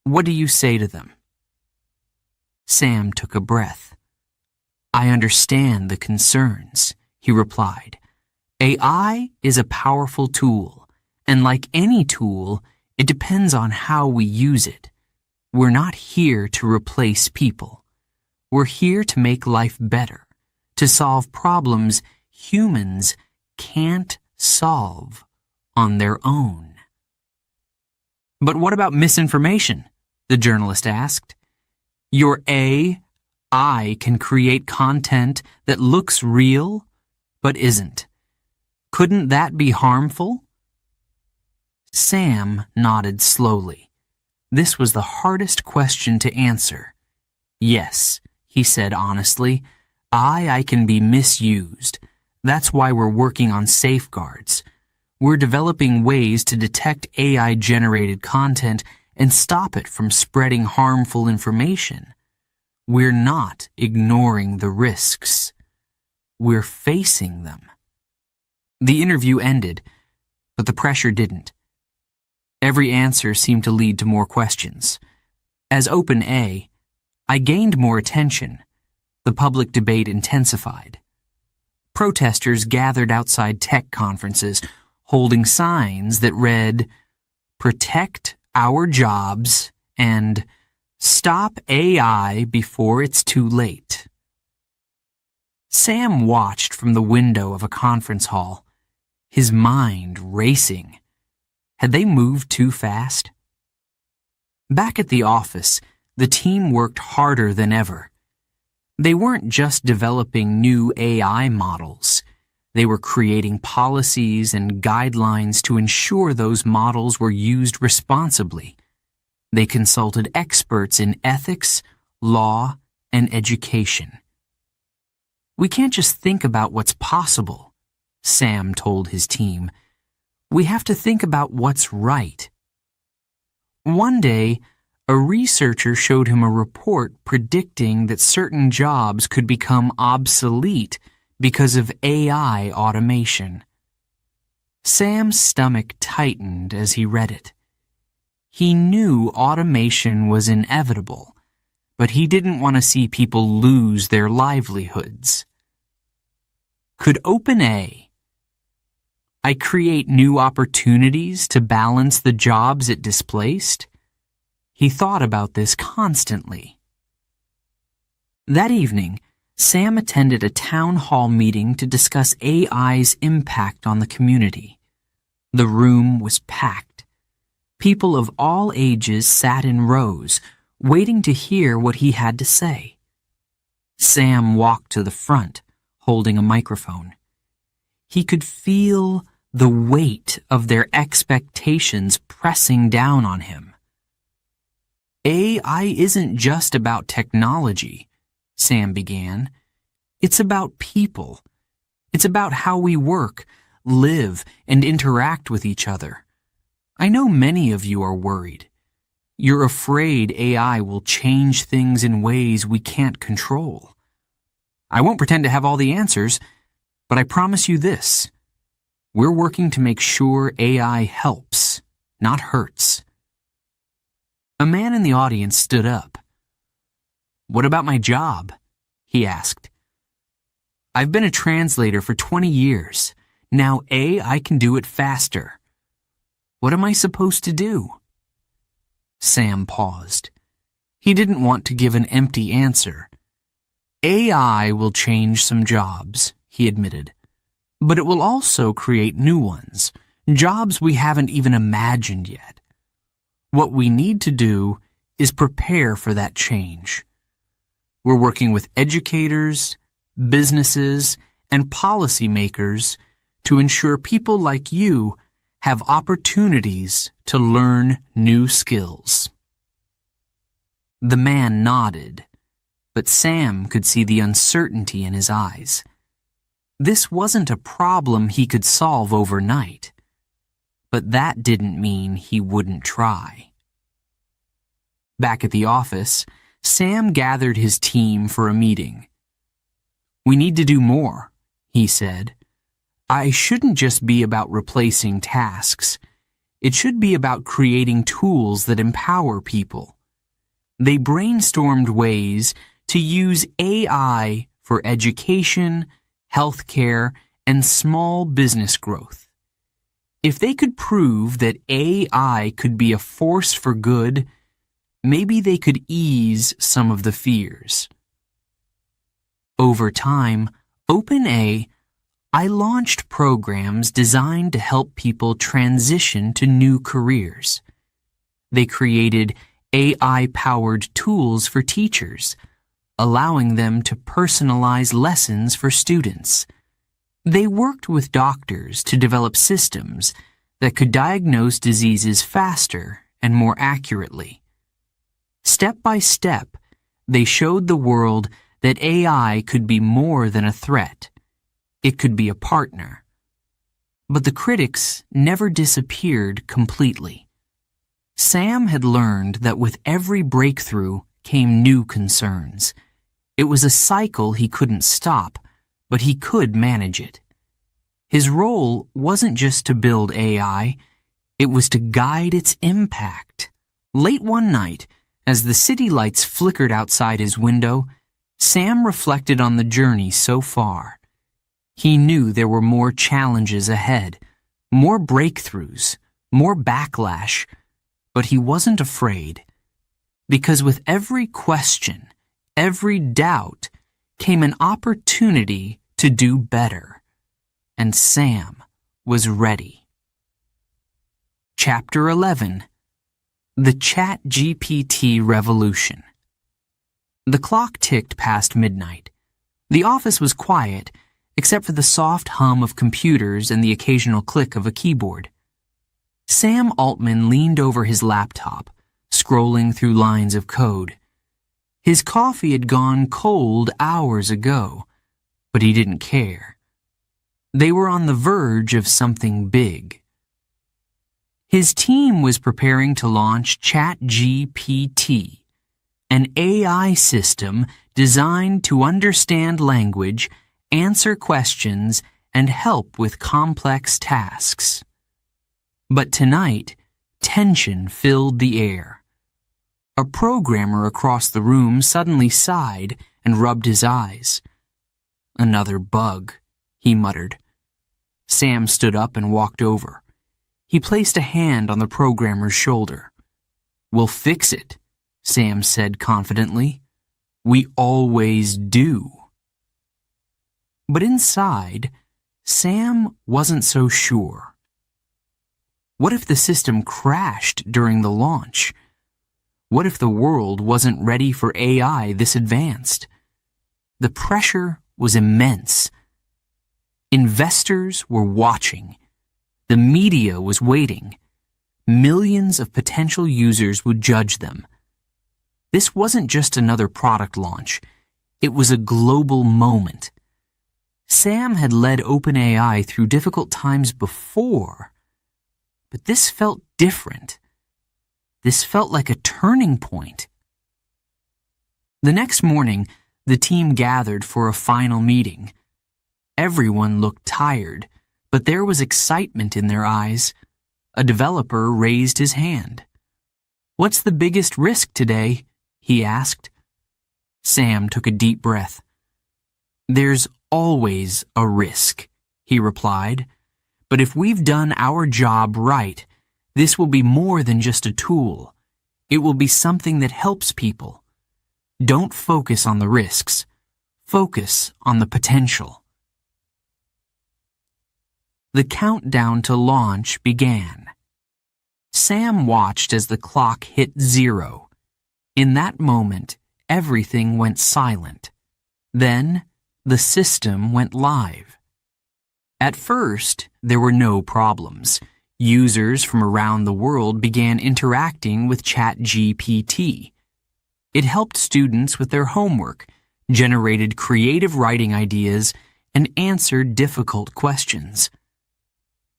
What do you say to them?" Sam took a breath. "I understand the concerns," he replied. "AI is a powerful tool, and like any tool, it depends on how we use it. We're not here to replace people. We're here to make life better, to solve problems humans can't solve on their own." "But what about misinformation?" the journalist asked. "Your AI can create content that looks real, but isn't. Couldn't that be harmful?" Sam nodded slowly. This was the hardest question to answer. "Yes," he said honestly, AI can be misused. That's why we're working on safeguards. We're developing ways to detect AI-generated content and stop it from spreading harmful information. We're not ignoring the risks. We're facing them." The interview ended, but the pressure didn't. Every answer seemed to lead to more questions. As Open A, I gained more attention. The public debate intensified. Protesters gathered outside tech conferences, holding signs that read, "Protect our jobs" and "Stop AI before it's too late." Sam watched from the window of a conference hall, his mind racing. Had they moved too fast? Back at the office, the team worked harder than ever. They weren't just developing new AI models. They were creating policies and guidelines to ensure those models were used responsibly. They consulted experts in ethics, law, and education. "We can't just think about what's possible," Sam told his team. "We have to think about what's right." One day, a researcher showed him a report predicting that certain jobs could become obsolete because of AI automation. Sam's stomach tightened as he read it. He knew automation was inevitable, but he didn't want to see people lose their livelihoods. Could OpenAI create new opportunities to balance the jobs it displaced? He thought about this constantly. That evening, Sam attended a town hall meeting to discuss AI's impact on the community. The room was packed. People of all ages sat in rows, waiting to hear what he had to say. Sam walked to the front, holding a microphone. He could feel the weight of their expectations pressing down on him. "AI isn't just about technology," Sam began. "It's about people. It's about how we work, live, and interact with each other. I know many of you are worried. You're afraid AI will change things in ways we can't control. I won't pretend to have all the answers, but I promise you this. We're working to make sure AI helps, not hurts." A man in the audience stood up. "What about my job?" he asked. "I've been a translator for 20 years. Now AI can do it faster. What am I supposed to do?" Sam paused. He didn't want to give an empty answer. "AI will change some jobs," he admitted. "But it will also create new ones, jobs we haven't even imagined yet. What we need to do is prepare for that change. We're working with educators, businesses, and policymakers to ensure people like you have opportunities to learn new skills. The man nodded, but Sam could see the uncertainty in his eyes. This wasn't a problem he could solve overnight, but that didn't mean he wouldn't try. Back at the office, Sam gathered his team for a meeting. "We need to do more," he said. "I shouldn't just be about replacing tasks. It should be about creating tools that empower people." They brainstormed ways to use AI for education, healthcare, and small business growth. If they could prove that AI could be a force for good, maybe they could ease some of the fears. Over time, I launched programs designed to help people transition to new careers. They created AI-powered tools for teachers, allowing them to personalize lessons for students. They worked with doctors to develop systems that could diagnose diseases faster and more accurately. Step by step, they showed the world that AI could be more than a threat. It could be a partner. But the critics never disappeared completely. Sam had learned that with every breakthrough came new concerns. It was a cycle he couldn't stop, but he could manage it. His role wasn't just to build AI, it was to guide its impact. Late one night, as the city lights flickered outside his window, Sam reflected on the journey so far. He knew there were more challenges ahead, more breakthroughs, more backlash, but he wasn't afraid. Because with every question, every doubt, came an opportunity to do better. And Sam was ready. Chapter 11. The ChatGPT Revolution. The clock ticked past midnight. The office was quiet, except for the soft hum of computers and the occasional click of a keyboard. Sam Altman leaned over his laptop, scrolling through lines of code. His coffee had gone cold hours ago, but he didn't care. They were on the verge of something big. His team was preparing to launch ChatGPT, an AI system designed to understand language, answer questions, and help with complex tasks. But tonight, tension filled the air. A programmer across the room suddenly sighed and rubbed his eyes. "Another bug," he muttered. Sam stood up and walked over. He placed a hand on the programmer's shoulder. "We'll fix it," Sam said confidently. "We always do." But inside, Sam wasn't so sure. What if the system crashed during the launch? What if the world wasn't ready for AI this advanced? The pressure was immense. Investors were watching. The media was waiting. Millions of potential users would judge them. This wasn't just another product launch. It was a global moment. Sam had led OpenAI through difficult times before, but this felt different. This felt like a turning point. The next morning, the team gathered for a final meeting. Everyone looked tired, but there was excitement in their eyes. A developer raised his hand. "What's the biggest risk today?" he asked. Sam took a deep breath. "There's always a risk," he replied. "But if we've done our job right, this will be more than just a tool. It will be something that helps people. Don't focus on the risks. Focus on the potential." The countdown to launch began. Sam watched as the clock hit 0. In that moment, everything went silent. Then, the system went live. At first, there were no problems. Users from around the world began interacting with ChatGPT. It helped students with their homework, generated creative writing ideas, and answered difficult questions.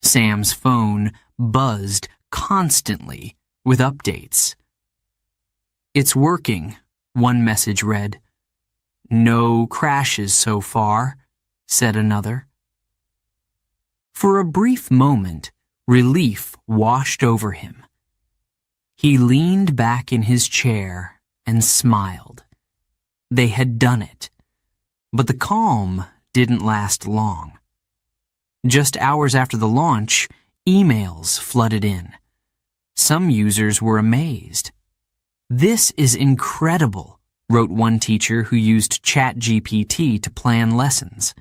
Sam's phone buzzed constantly with updates. "It's working," one message read. "No crashes so far," said another. For a brief moment, relief washed over him. He leaned back in his chair and smiled. They had done it. But the calm didn't last long. Just hours after the launch, emails flooded in. Some users were amazed. "This is incredible," wrote one teacher who used ChatGPT to plan lessons.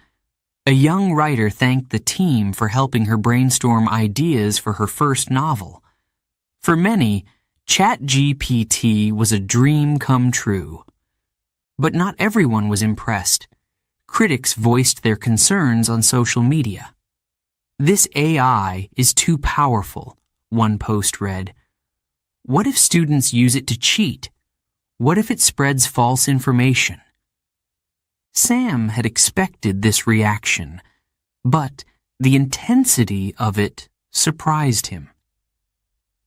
A young writer thanked the team for helping her brainstorm ideas for her first novel. For many, ChatGPT was a dream come true. But not everyone was impressed. Critics voiced their concerns on social media. "This AI is too powerful," one post read. "What if students use it to cheat? What if it spreads false information?" Sam had expected this reaction, but the intensity of it surprised him.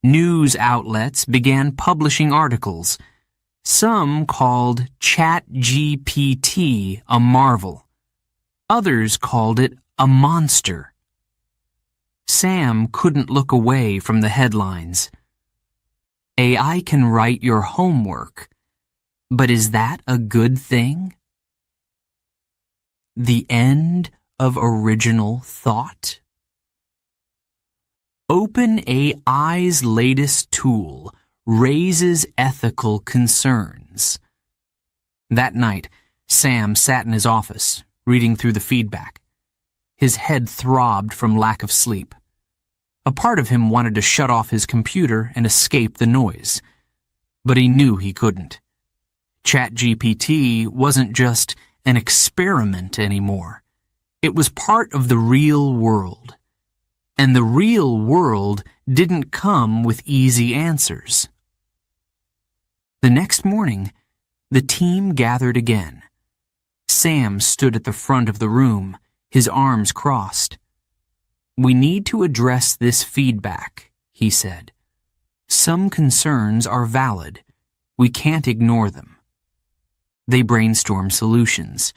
News outlets began publishing articles. Some called ChatGPT a marvel. Others called it a monster. Sam couldn't look away from the headlines. "AI can write your homework, but is that a good thing?" The end of original thought. OpenAI's latest tool raises ethical concerns. That night, Sam sat in his office, reading through the feedback. His head throbbed from lack of sleep. A part of him wanted to shut off his computer and escape the noise, but he knew he couldn't. ChatGPT wasn't just an experiment anymore. It was part of the real world. And the real world didn't come with easy answers. The next morning, the team gathered again. Sam stood at the front of the room, his arms crossed. "We need to address this feedback," he said. "Some concerns are valid. We can't ignore them." They brainstormed solutions.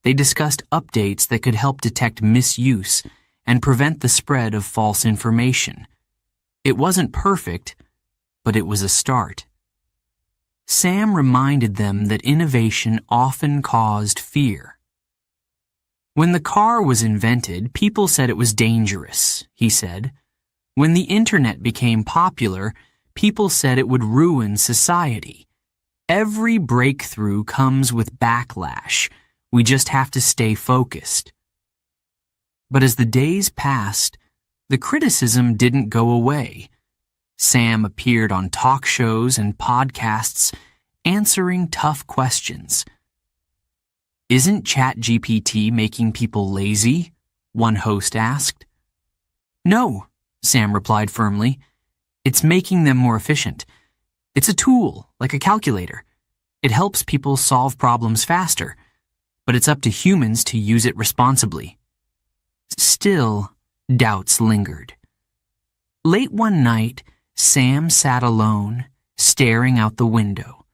They discussed updates that could help detect misuse and prevent the spread of false information. It wasn't perfect, but it was a start. Sam reminded them that innovation often caused fear. "When the car was invented, people said it was dangerous," he said. "When the internet became popular, people said it would ruin society. Every breakthrough comes with backlash. We just have to stay focused." But as the days passed, the criticism didn't go away. Sam appeared on talk shows and podcasts, answering tough questions. "Isn't ChatGPT making people lazy?" one host asked. "No," Sam replied firmly. "It's making them more efficient. It's a tool, like a calculator. It helps people solve problems faster, but it's up to humans to use it responsibly." Still, doubts lingered. Late one night, Sam sat alone, staring out the window.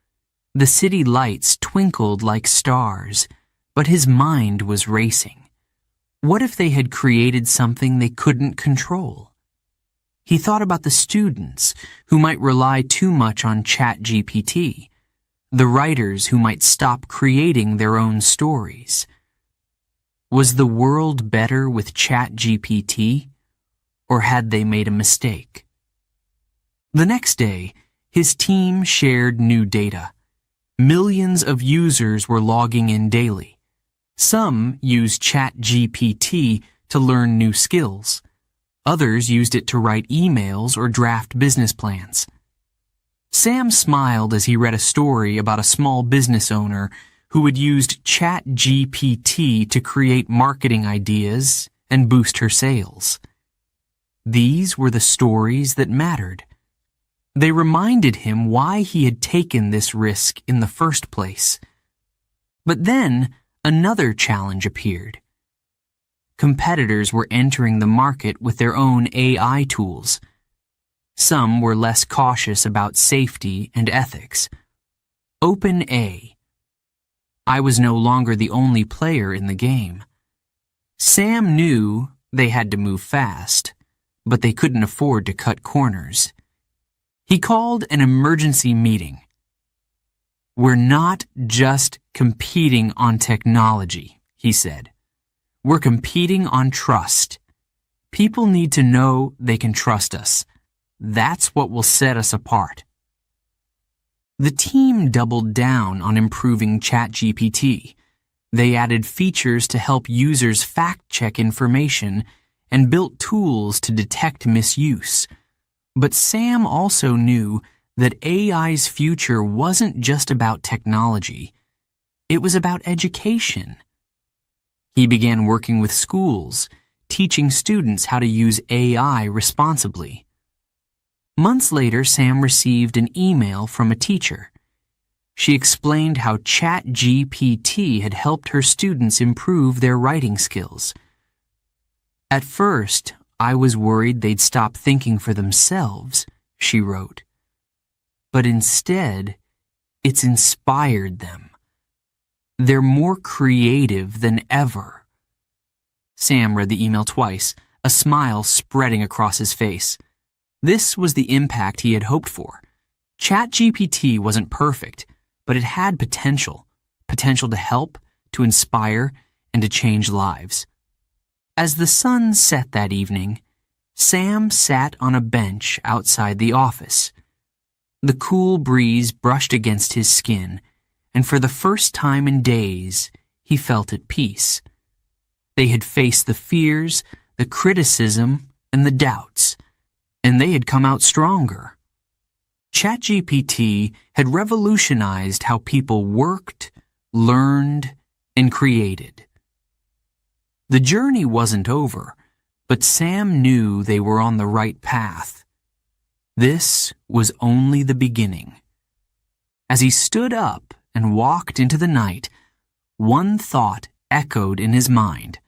The city lights twinkled like stars, but his mind was racing. What if they had created something they couldn't control? He thought about the students who might rely too much on ChatGPT, the writers who might stop creating their own stories. Was the world better with ChatGPT, or had they made a mistake? The next day, his team shared new data. Millions of users were logging in daily. Some used ChatGPT to learn new skills. Others used it to write emails or draft business plans. Sam smiled as he read a story about a small business owner who had used ChatGPT to create marketing ideas and boost her sales. These were the stories that mattered. They reminded him why he had taken this risk in the first place. But then another challenge appeared. Competitors were entering the market with their own AI tools. Some were less cautious about safety and ethics. OpenAI. I was no longer the only player in the game. Sam knew they had to move fast, but they couldn't afford to cut corners. He called an emergency meeting. "We're not just competing on technology," he said. "We're competing on trust. People need to know they can trust us. That's what will set us apart." The team doubled down on improving ChatGPT. They added features to help users fact-check information and built tools to detect misuse. But Sam also knew that AI's future wasn't just about technology. It was about education. He began working with schools, teaching students how to use AI responsibly. Months later, Sam received an email from a teacher. She explained how ChatGPT had helped her students improve their writing skills. "At first, I was worried they'd stop thinking for themselves," she wrote. "But instead, it's inspired them. They're more creative than ever." Sam read the email twice, a smile spreading across his face. This was the impact he had hoped for. ChatGPT wasn't perfect, but it had potential to help, to inspire, and to change lives. As the sun set that evening, Sam sat on a bench outside the office. The cool breeze brushed against his skin, and for the first time in days, he felt at peace. They had faced the fears, the criticism, and the doubts, and they had come out stronger. ChatGPT had revolutionized how people worked, learned, and created. The journey wasn't over, but Sam knew they were on the right path. This was only the beginning. As he stood up and walked into the night, one thought echoed in his mind.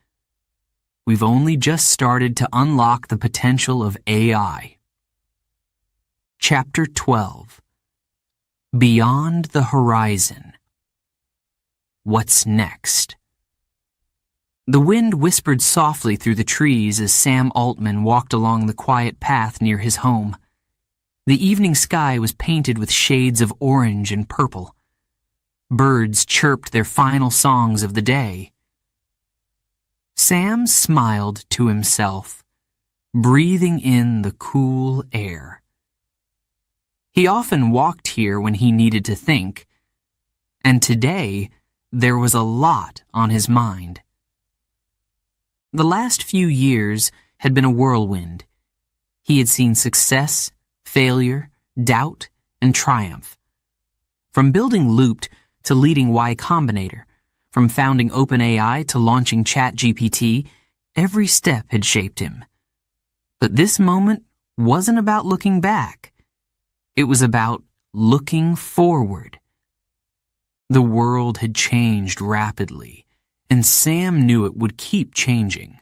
We've only just started to unlock the potential of AI. Chapter 12. Beyond the Horizon. What's next? The wind whispered softly through the trees as Sam Altman walked along the quiet path near his home. The evening sky was painted with shades of orange and purple. Birds chirped their final songs of the day. Sam smiled to himself, breathing in the cool air. He often walked here when he needed to think, and today there was a lot on his mind. The last few years had been a whirlwind. He had seen success, failure, doubt, and triumph. From building Looped to leading Y Combinator, from founding OpenAI to launching ChatGPT, every step had shaped him. But this moment wasn't about looking back. It was about looking forward. The world had changed rapidly, and Sam knew it would keep changing.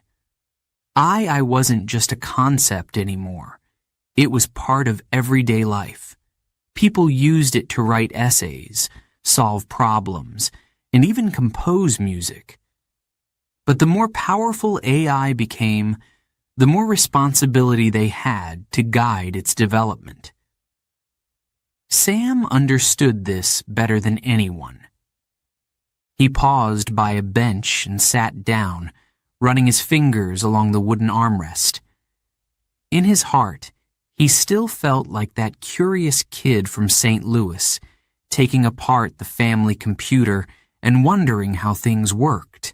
I wasn't just a concept anymore. It was part of everyday life. People used it to write essays, solve problems, and even compose music. But the more powerful AI became, the more responsibility they had to guide its development. Sam understood this better than anyone. He paused by a bench and sat down, running his fingers along the wooden armrest. In his heart, he still felt like that curious kid from St. Louis, taking apart the family computer and wondering how things worked.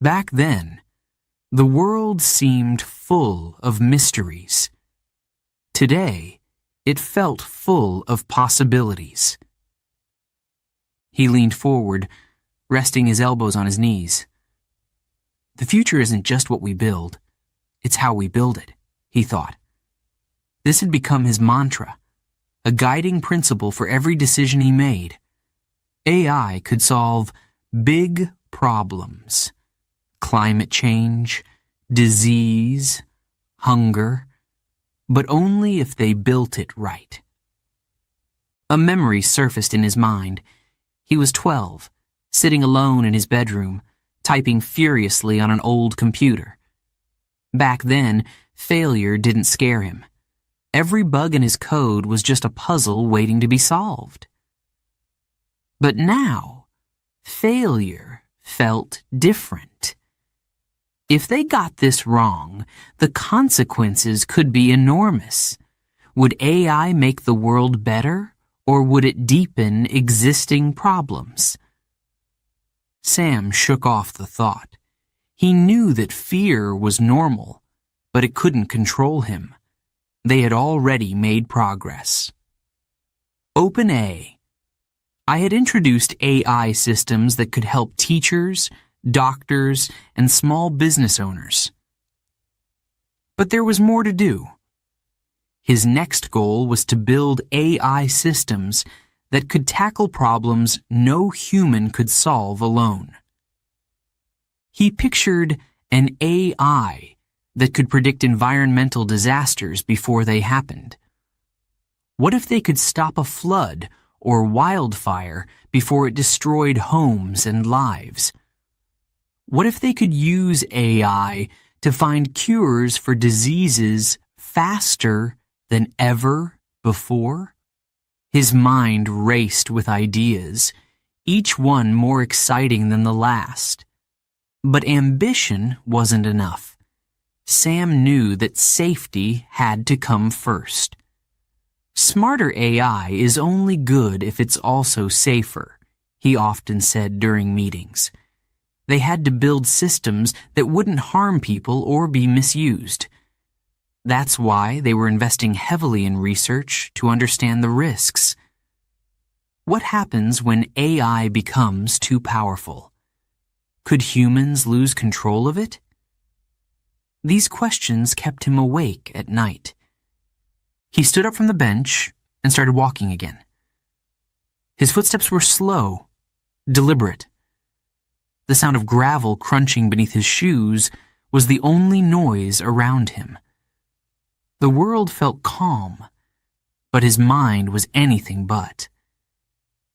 Back then, the world seemed full of mysteries. Today, it felt full of possibilities. He leaned forward, resting his elbows on his knees. The future isn't just what we build, it's how we build it, he thought. This had become his mantra, a guiding principle for every decision he made. AI could solve big problems: climate change, disease, hunger, but only if they built it right. A memory surfaced in his mind. He was 12, sitting alone in his bedroom, typing furiously on an old computer. Back then, failure didn't scare him. Every bug in his code was just a puzzle waiting to be solved. But now, failure felt different. If they got this wrong, the consequences could be enormous. Would AI make the world better, or would it deepen existing problems? Sam shook off the thought. He knew that fear was normal, but it couldn't control him. They had already made progress. Open A. I had introduced AI systems that could help teachers, doctors, and small business owners. But there was more to do. His next goal was to build AI systems that could tackle problems no human could solve alone. He pictured an AI that could predict environmental disasters before they happened. What if they could stop a flood or wildfire before it destroyed homes and lives? What if they could use AI to find cures for diseases faster than ever before? His mind raced with ideas, each one more exciting than the last. But ambition wasn't enough. Sam knew that safety had to come first. Smarter AI is only good if it's also safer, he often said during meetings. They had to build systems that wouldn't harm people or be misused. That's why they were investing heavily in research to understand the risks. What happens when AI becomes too powerful? Could humans lose control of it? These questions kept him awake at night. He stood up from the bench and started walking again. His footsteps were slow, deliberate. The sound of gravel crunching beneath his shoes was the only noise around him. The world felt calm, but his mind was anything but.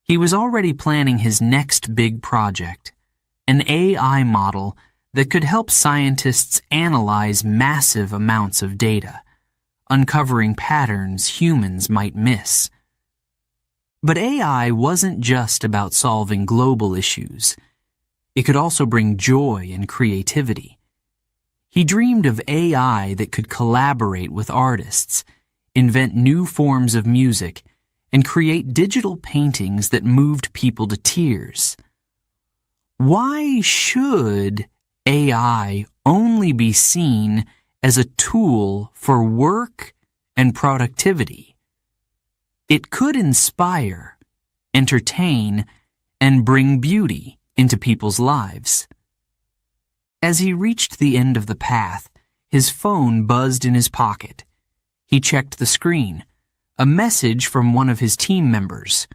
He was already planning his next big project, an AI model that could help scientists analyze massive amounts of data, uncovering patterns humans might miss. But AI wasn't just about solving global issues. It could also bring joy and creativity. He dreamed of AI that could collaborate with artists, invent new forms of music, and create digital paintings that moved people to tears. Why should AI only be seen as a tool for work and productivity? It could inspire, entertain, and bring beauty into people's lives. As he reached the end of the path, his phone buzzed in his pocket. He checked the screen. A message from one of his team members.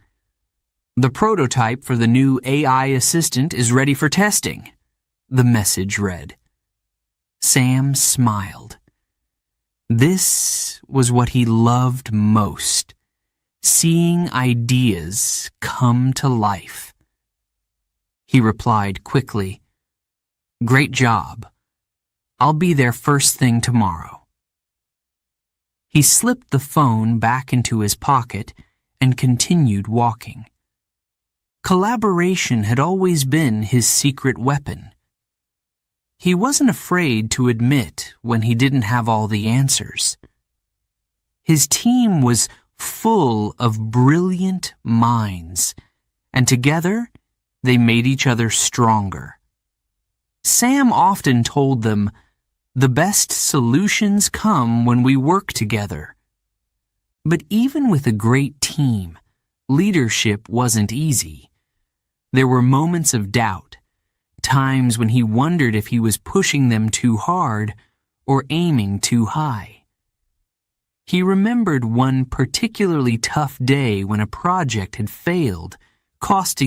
The prototype for the new AI assistant is ready for testing, the message read. Sam smiled. This was what he loved most, seeing ideas come to life. He replied quickly, "Great job. I'll be there first thing tomorrow." He slipped the phone back into his pocket and continued walking. Collaboration had always been his secret weapon. He wasn't afraid to admit when he didn't have all the answers. His team was full of brilliant minds, and together they made each other stronger. Sam often told them, "The best solutions come when we work together." But even with a great team, leadership wasn't easy. There were moments of doubt, times when he wondered if he was pushing them too hard or aiming too high. He remembered one particularly tough day when a project had failed, costing